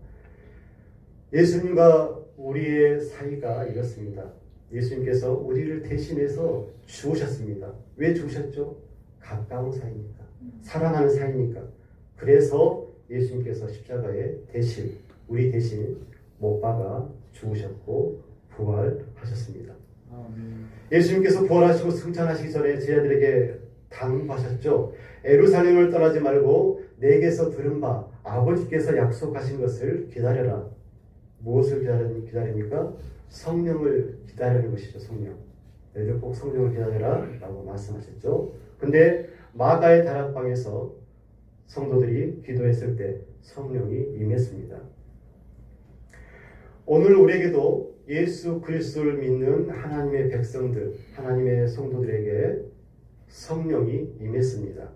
예수님과 우리의 사이가 이렇습니다. 예수님께서 우리를 대신해서 죽으셨습니다. 왜 죽으셨죠? 가까운 사이니까. 사랑하는 사이니까. 그래서 예수님께서 십자가에 우리 대신 못 박아 죽으셨고 부활하셨습니다. 아멘. 예수님께서 부활하시고 승천하시기 전에 제자들에게 당부하셨죠. 예루살렘을 떠나지 말고 내게서 들은 바 아버지께서 약속하신 것을 기다려라. 무엇을 기다립니까? 성령을 기다리는 것이죠. 성령. 너희들 꼭 성령을 기다려라 라고 말씀하셨죠. 근데 마가의 다락방에서 성도들이 기도했을 때 성령이 임했습니다. 오늘 우리에게도 예수 그리스도를 믿는 하나님의 백성들, 하나님의 성도들에게 성령이 임했습니다.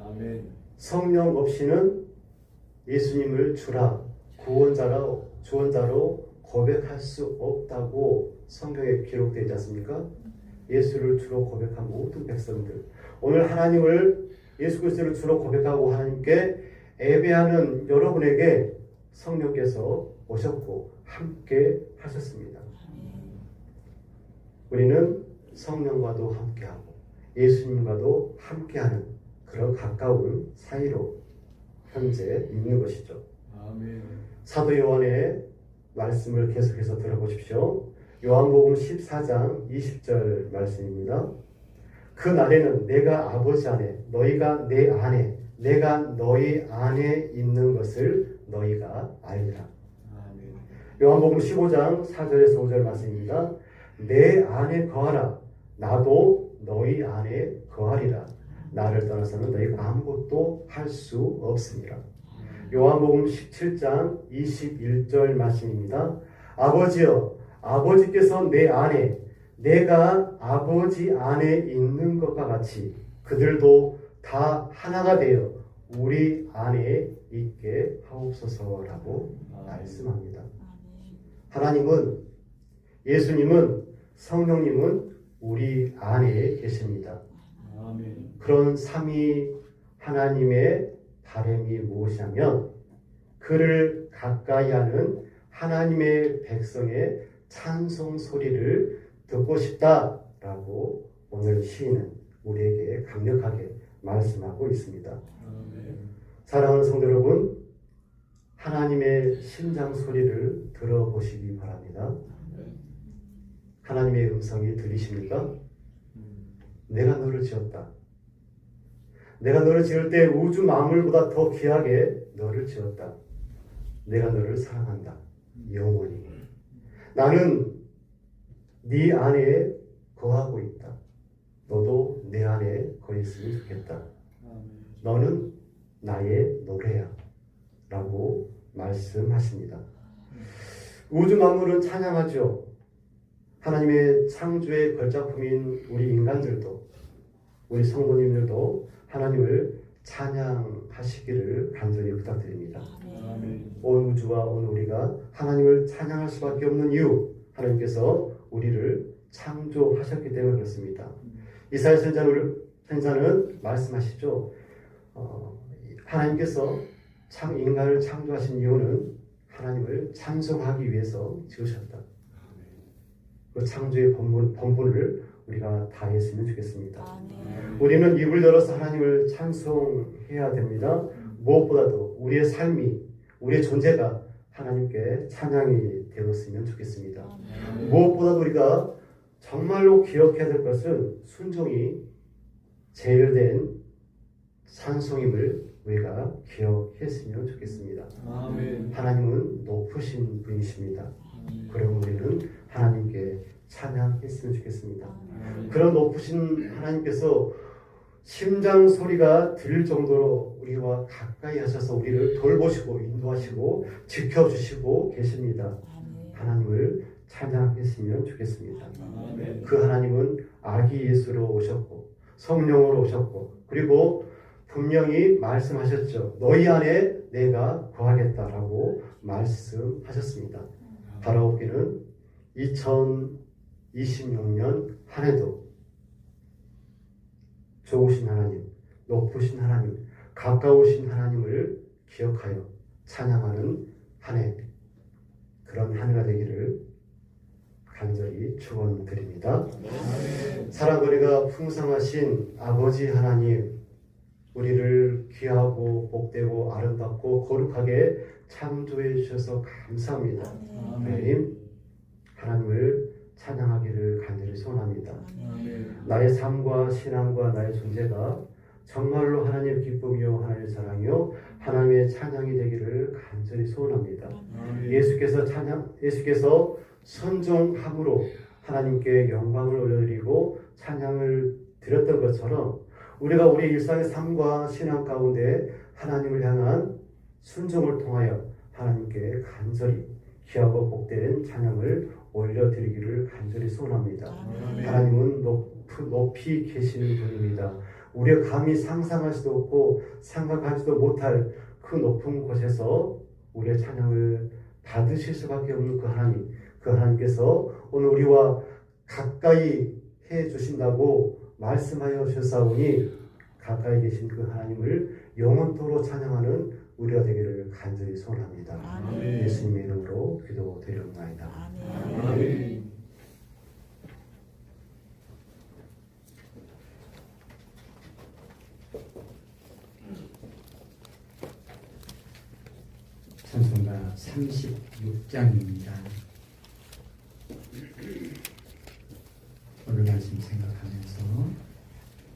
아멘. 성령 없이는 예수님을 주라, 구원자로 고백할 수 없다고 성경에 기록되지 않습니까? 예수를 주로 고백한 모든 백성들, 오늘 하나님을 예수 그리스도를 주로 고백하고 하나님께 예배하는 여러분에게 성령께서 오셨고 함께 하셨습니다. 우리는 성령과도 함께하고 예수님과도 함께하는 그런 가까운 사이로 현재 있는 것이죠. 아멘. 사도 요한의 말씀을 계속해서 들어보십시오. 요한복음 14장 20절 말씀입니다. 그 날에는 내가 아버지 안에, 너희가 내 안에, 내가 너희 안에 있는 것을 너희가 알리라. 아멘. 요한복음 15장 4절에서 5절 말씀입니다. 내 안에 거하라. 나도 너희 안에 거하리라. 나를 떠나서는 너희가 아무것도 할 수 없으니라. 요한복음 17장 21절 말씀입니다. 아버지여, 아버지께서 내 안에, 내가 아버지 안에 있는 것과 같이 그들도 다 하나가 되어 우리 안에 있게 하옵소서라고 말씀합니다. 하나님은, 예수님은, 성령님은 우리 안에 계십니다. 그런 삼위 하나님의 바람이 무엇이냐면 그를 가까이 하는 하나님의 백성의 찬송 소리를 듣고 싶다라고 오늘 시인은 우리에게 강력하게 말씀하고 있습니다. 사랑하는 성도 여러분, 하나님의 심장 소리를 들어보시기 바랍니다. 하나님의 음성이 들리십니까? 내가 너를 지었다. 내가 너를 지을 때 우주 만물보다 더 귀하게 너를 지었다. 내가 너를 사랑한다. 영원히. 나는 네 안에 거하고 있다. 너도 내 안에 거했으면 좋겠다. 너는 나의 노래야. 라고 말씀하십니다. 우주 만물은 찬양하죠. 하나님의 창조의 걸작품인 우리 인간들도, 우리 성도님들도 하나님을 찬양하시기를 간절히 부탁드립니다. 온 우주와 온 우리가 하나님을 찬양할 수밖에 없는 이유, 하나님께서 우리를 창조하셨기 때문에 그렇습니다. 이사야 선지자는 말씀하시죠. 하나님께서 인간을 창조하신 이유는 하나님을 찬송하기 위해서 지으셨다. 그 창조의 본분을 우리가 다했으면 좋겠습니다. 우리는 입을 열어서 하나님을 찬송해야 됩니다. 무엇보다도 우리의 삶이, 우리의 존재가 하나님께 찬양이 되었으면 좋겠습니다. 무엇보다도 우리가 정말로 기억해야 될 것은 순종이 제일된 찬송임을 우리가 기억했으면 좋겠습니다. 하나님은 높으신 분이십니다. 그럼 우리는 하나님께 찬양했으면 좋겠습니다. 그런 높으신 하나님께서 심장 소리가 들릴 정도로 우리와 가까이 하셔서 우리를 돌보시고 인도하시고 지켜주시고 계십니다. 하나님을 찬양했으면 좋겠습니다. 그 하나님은 아기 예수로 오셨고 성령으로 오셨고 그리고 분명히 말씀하셨죠. 너희 안에 내가 거하겠다라고 말씀하셨습니다. 바라옵기는 2026년 한 해도 좋으신 하나님, 높으신 하나님, 가까우신 하나님을 기억하여 찬양하는 한 해, 그런 한 해가 되기를 간절히 축원드립니다. 사랑거리가 풍성하신 아버지 하나님, 우리를 귀하고 복되고 아름답고 거룩하게 창조해 주셔서 감사합니다. 하나님, 하나님을 찬양하기를 간절히 소원합니다. 나의 삶과 신앙과 나의 존재가 정말로 하나님의 기쁨이요 하나님의 사랑이요 하나님의 찬양이 되기를 간절히 소원합니다. 예수께서 선종함으로 하나님께 영광을 올려드리고 찬양을 드렸던 것처럼 우리가 우리 일상의 삶과 신앙 가운데 하나님을 향한 순종을 통하여 하나님께 간절히 귀하고 복된 찬양을 올려드리기를 간절히 소원합니다. 하나님은 높이 계시는 분입니다. 우리가 감히 상상할 수도 없고 생각하지도 못할 그 높은 곳에서 우리의 찬양을 받으실 수밖에 없는 그 하나님, 그 하나님께서 오늘 우리와 가까이 해 주신다고 말씀하여 주셨사오니 가까이 계신 그 하나님을 영원토록 찬양하는 우리가 되기를 간절히 소원합니다. 예수님의 이름으로 기도드리옵나이다. 아멘. 찬송가 36장입니다. 오늘 말씀 생각하면서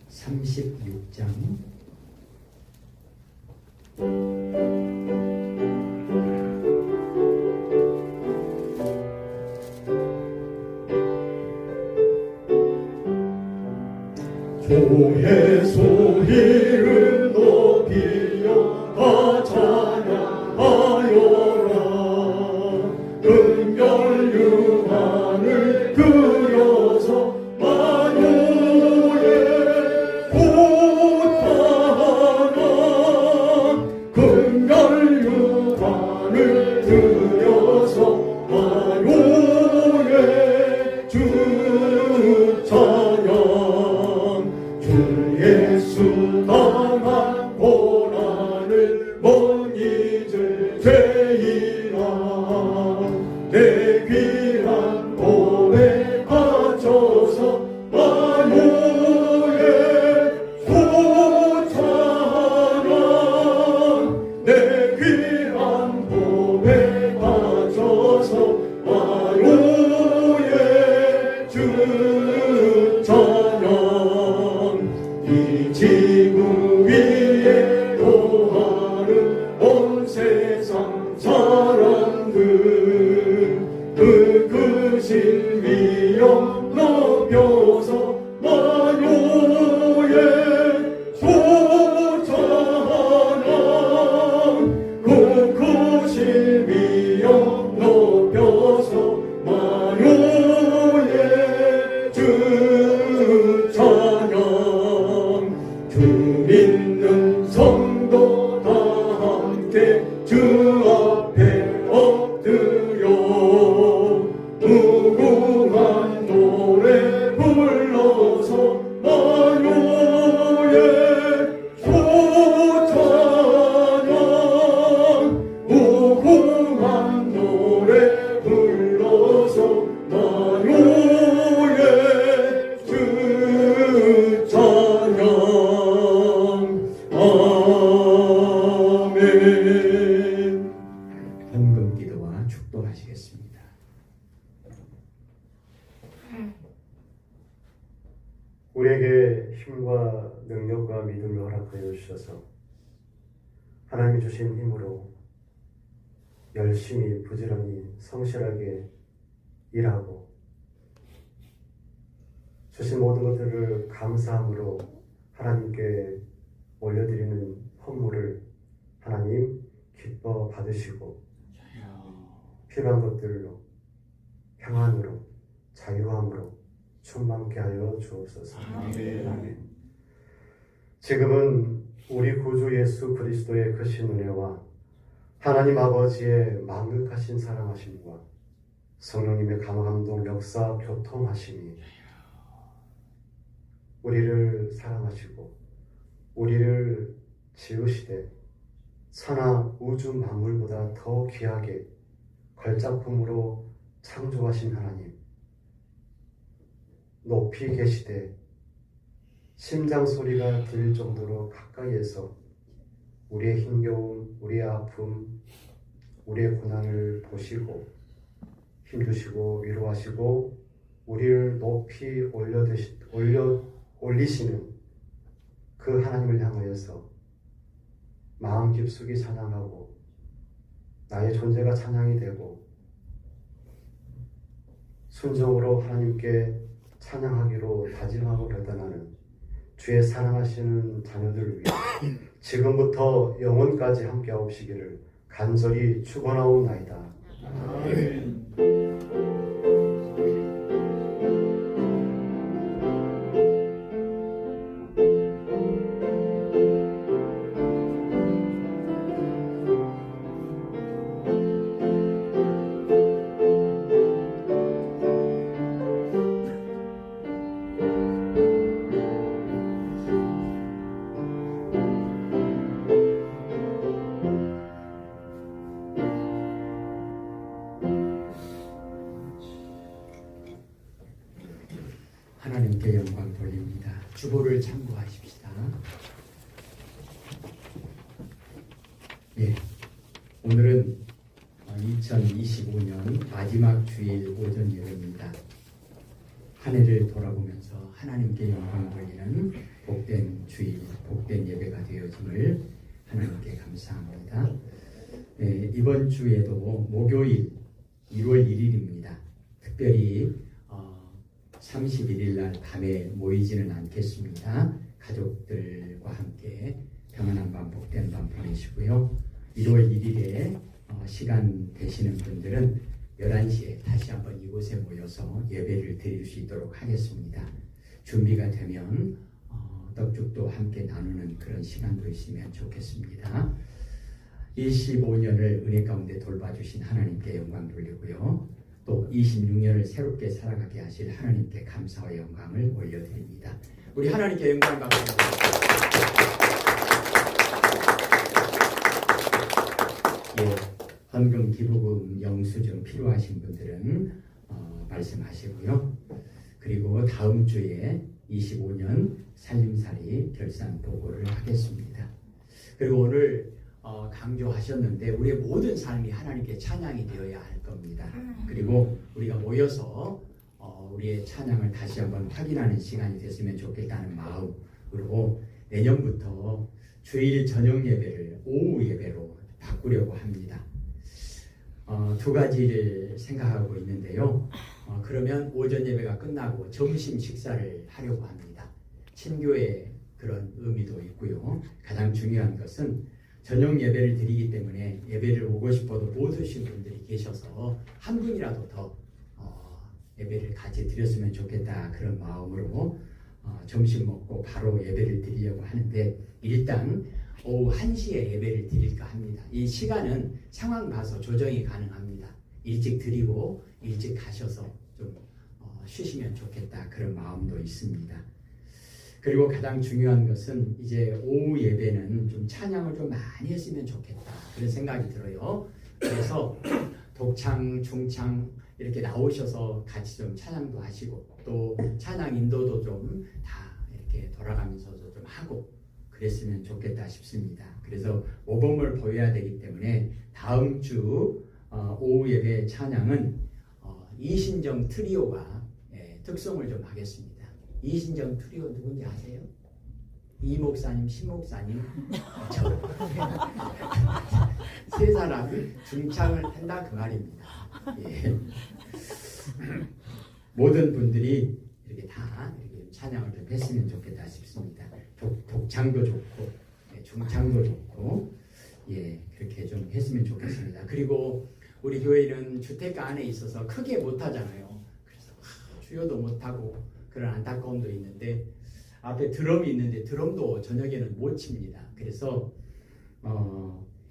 36장 주의 소리를 높이며 다 찬양하여라. 은결 유한을 그려서 만유의 고탄한 은결 유한을 그려서 만유의 주 찬양. 주 예수 당한 고난을 못 잊을 죄인아, 내 귀한 몸에 갇혀서 만유의 소찬양. 내 귀한 몸에 갇혀서 만유의 주 찬양. 이 지구 위에 도하는 온 세상 사람들 그 신비여 높여서 만유의 소찬양. 그 신비여 높여서 만유의 주 찬양. 주 믿는 성도 다 함께 주 앞에 엎드려 무궁한 노래 불러서 만유의 소찬양. 무궁한 노래 불러서 만유의 주 찬양. 아멘. 헌금 기도와 축도하시겠습니다. 우리에게 힘과 능력과 믿음을 허락하여 주셔서 하나님이 주신 힘으로 열심히 부지런히 성실하게 일하고 주신 모든 것들을 감사함으로 하나님께 올려드리는 헌물을 하나님 기뻐 받으시고 필요한 것들로 평안으로 자유함으로 충만케 하여 주옵소서. 아멘. 지금은 우리 구주 예수 그리스도의 크신 은혜와 하나님 아버지의 만극하신 사랑하심과 성령님의 감화감동 역사 교통하심이 우리를 사랑하시고 우리를 지으시되 천하 우주 만물보다 더 귀하게 걸작품으로 창조하신 하나님, 높이 계시되 심장 소리가 들릴 정도로 가까이에서 우리의 힘겨움, 우리의 아픔, 우리의 고난을 보시고 힘주시고 위로하시고 우리를 높이 올리시는 그 하나님을 향하여서 마음 깊숙이 찬양하고 나의 존재가 찬양이 되고 순종으로 하나님께 찬양하기로 다짐하고 결단하는 주의 사랑하시는 자녀들을 위해 지금부터 영원까지 함께 하옵시기를 간절히 축원하옵나이다. 아멘. 하나님께 영광 돌립니다. 주보를 참고하십시다. 예, 오늘은 2025년 마지막 주일 오전 예배입니다. 한 해를 돌아보면서 하나님께 영광 돌리는 복된 주일, 복된 예배가 되어짐을 하나님께 감사합니다. 예, 이번 주에도 목요일 1월 1일입니다. 특별히 31일 날 밤에 모이지는 않겠습니다. 가족들과 함께 평안한 밤, 복된 밤 보내시고요. 1월 1일에 시간 되시는 분들은 11시에 다시 한번 이곳에 모여서 예배를 드릴 수 있도록 하겠습니다. 준비가 되면 떡죽도 함께 나누는 그런 시간도 있으면 좋겠습니다. 25년을 은혜 가운데 돌봐주신 하나님께 영광 돌리고요. 또 26년을 새롭게 살아가게 하실 하나님께 감사와 영광을 올려드립니다. 우리 하나님께 영광 받습니다. 예, 헌금, 기부금, 영수증 필요하신 분들은 말씀하시고요. 그리고 다음 주에 25년 살림살이 결산 보고를 하겠습니다. 그리고 오늘 강조하셨는데 우리의 모든 삶이 하나님께 찬양이 되어야 할 겁니다. 그리고 우리가 모여서 우리의 찬양을 다시 한번 확인하는 시간이 됐으면 좋겠다는 마음으로 내년부터 주일 저녁 예배를 오후 예배로 바꾸려고 합니다. 두 가지를 생각하고 있는데요. 그러면 오전 예배가 끝나고 점심 식사를 하려고 합니다. 친교의 그런 의미도 있고요. 가장 중요한 것은 저녁 예배를 드리기 때문에 예배를 오고 싶어도 못 오신 분들이 계셔서 한 분이라도 더 예배를 같이 드렸으면 좋겠다 그런 마음으로 점심 먹고 바로 예배를 드리려고 하는데 일단 오후 1시에 예배를 드릴까 합니다. 이 시간은 상황 봐서 조정이 가능합니다. 일찍 드리고 일찍 가셔서 좀 쉬시면 좋겠다 그런 마음도 있습니다. 그리고 가장 중요한 것은 이제 오후 예배는 좀 찬양을 좀 많이 했으면 좋겠다 그런 생각이 들어요. 그래서 독창, 중창 이렇게 나오셔서 같이 좀 찬양도 하시고 또 찬양 인도도 좀 다 이렇게 돌아가면서도 좀 하고 그랬으면 좋겠다 싶습니다. 그래서 모범을 보여야 되기 때문에 다음 주 오후 예배 찬양은 이신정 트리오가 특송을 좀 하겠습니다. 이신정 트리오 누군지 아세요? 이 목사님, 신 목사님, 저 세 사람이 중창을 한다 그 말입니다. 예. 모든 분들이 이렇게 다 이렇게 찬양을 좀 했으면 좋겠다 싶습니다. 독창도 좋고 중창도 좋고 예 그렇게 좀 했으면 좋겠습니다. 그리고 우리 교회는 주택가 안에 있어서 크게 못하잖아요. 그래서 주여도 못하고 그런 안타까움도 있는데 앞에 드럼이 있는데 드럼도 저녁에는 못 칩니다. 그래서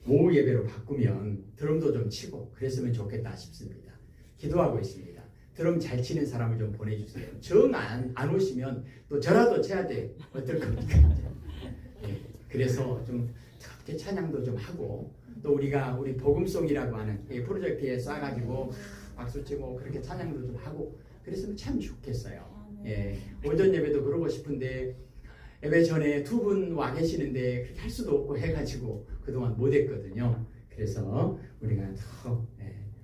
오후 예배로 바꾸면 드럼도 좀 치고 그랬으면 좋겠다 싶습니다. 기도하고 있습니다. 드럼 잘 치는 사람을 좀 보내주세요. 정 안 오시면 또 저라도 쳐야 돼. 어떨 겁니까? 예, 그래서 좀 그렇게 찬양도 좀 하고 또 우리 복음송이라고 하는 이 프로젝트에 쏴가지고 박수 치고 그렇게 찬양도 좀 하고 그랬으면 참 좋겠어요. 예, 오전 예배도 그러고 싶은데 예배 전에 두 분 와 계시는데 그렇게 할 수도 없고 해가지고 그동안 못했거든요. 그래서 우리가 더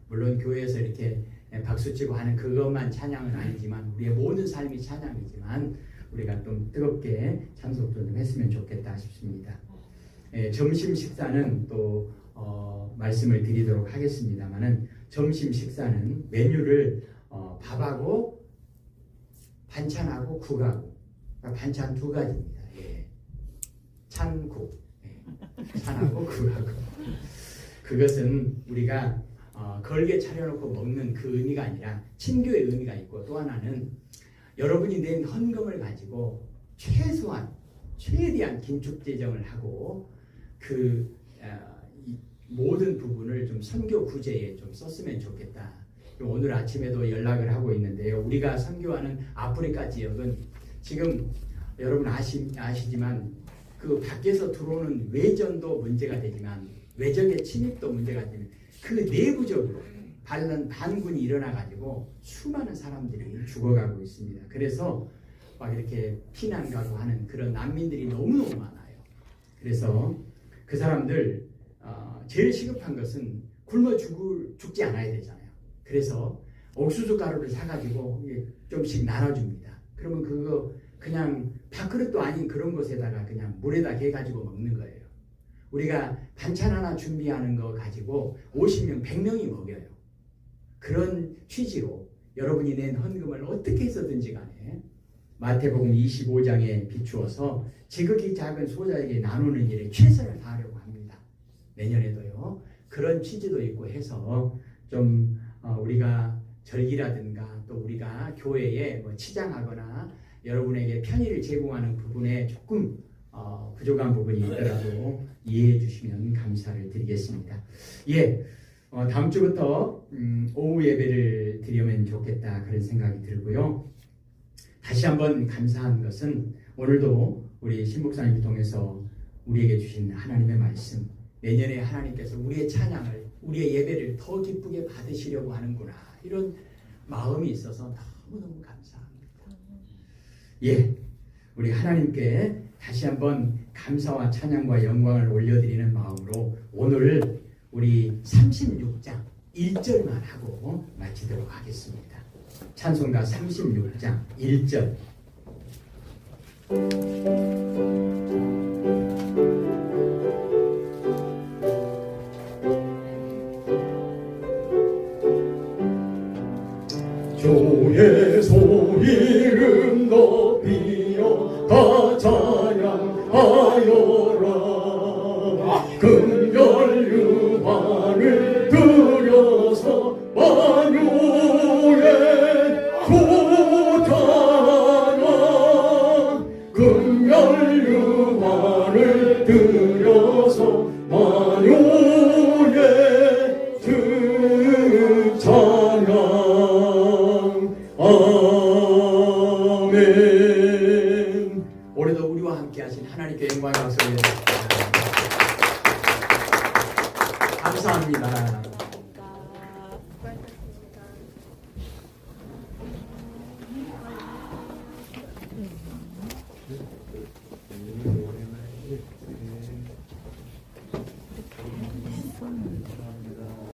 물론 교회에서 이렇게 박수치고 하는 그것만 찬양은 아니지만 우리의 모든 삶이 찬양이지만 우리가 좀 뜨겁게 찬송도 좀 했으면 좋겠다 싶습니다. 점심 식사는 또 말씀을 드리도록 하겠습니다만은 점심 식사는 메뉴를 밥하고 반찬하고 국하고 반찬 두 가지입니다. 예. 찬국, 찬하고 국하고 그것은 우리가 걸게 차려놓고 먹는 그 의미가 아니라 친교의 의미가 있고 또 하나는 여러분이 낸 헌금을 가지고 최대한 긴축 재정을 하고 이 모든 부분을 좀 선교 구제에 좀 썼으면 좋겠다. 오늘 아침에도 연락을 하고 있는데요. 우리가 선교하는 아프리카 지역은 지금 여러분 아시지만 그 밖에서 들어오는 외전도 문제가 되지만 외적의 침입도 문제가 되면 그 내부적으로 반군이 일어나가지고 수많은 사람들이 죽어가고 있습니다. 그래서 막 이렇게 피난 가고 하는 그런 난민들이 너무너무 많아요. 그래서 그 사람들 제일 시급한 것은 굶어 죽지 않아야 되잖아요. 그래서 옥수수 가루를 사가지고 좀씩 나눠줍니다. 그러면 그거 그냥 밥그릇도 아닌 그런 것에다가 그냥 물에다 개가지고 먹는 거예요. 우리가 반찬 하나 준비하는 거 가지고 50명, 100명이 먹여요. 그런 취지로 여러분이 낸 헌금을 어떻게 해서든지 간에 마태복음 25장에 비추어서 지극히 작은 소자에게 나누는 일에 최선을 다하려고 합니다. 내년에도요. 그런 취지도 있고 해서 좀 우리가 절기라든가 또 우리가 교회에 뭐 치장하거나 여러분에게 편의를 제공하는 부분에 조금 부족한 부분이 있더라도 이해해 주시면 감사를 드리겠습니다. 예, 다음 주부터 오후 예배를 드리면 좋겠다 그런 생각이 들고요. 다시 한번 감사한 것은 오늘도 우리 신목사님을 통해서 우리에게 주신 하나님의 말씀, 내년에 하나님께서 우리의 찬양을, 우리의 예배를 더 기쁘게 받으시려고 하는구나, 이런 마음이 있어서 너무너무 감사합니다. 예, 우리 하나님께 다시 한번 감사와 찬양과 영광을 올려드리는 마음으로 오늘 우리 36장 1절만 하고 마치도록 하겠습니다. 찬송가 36장 1절. 주의 소이름 높이어 다 찬양하여라. 금별 유환을 들여서 만유의 주찬양. 금별 유환을 들여서 만유의 주찬양. 아멘. 올해도 우리와 함께 하신 하나님께 영광의 박수 올려드립니다.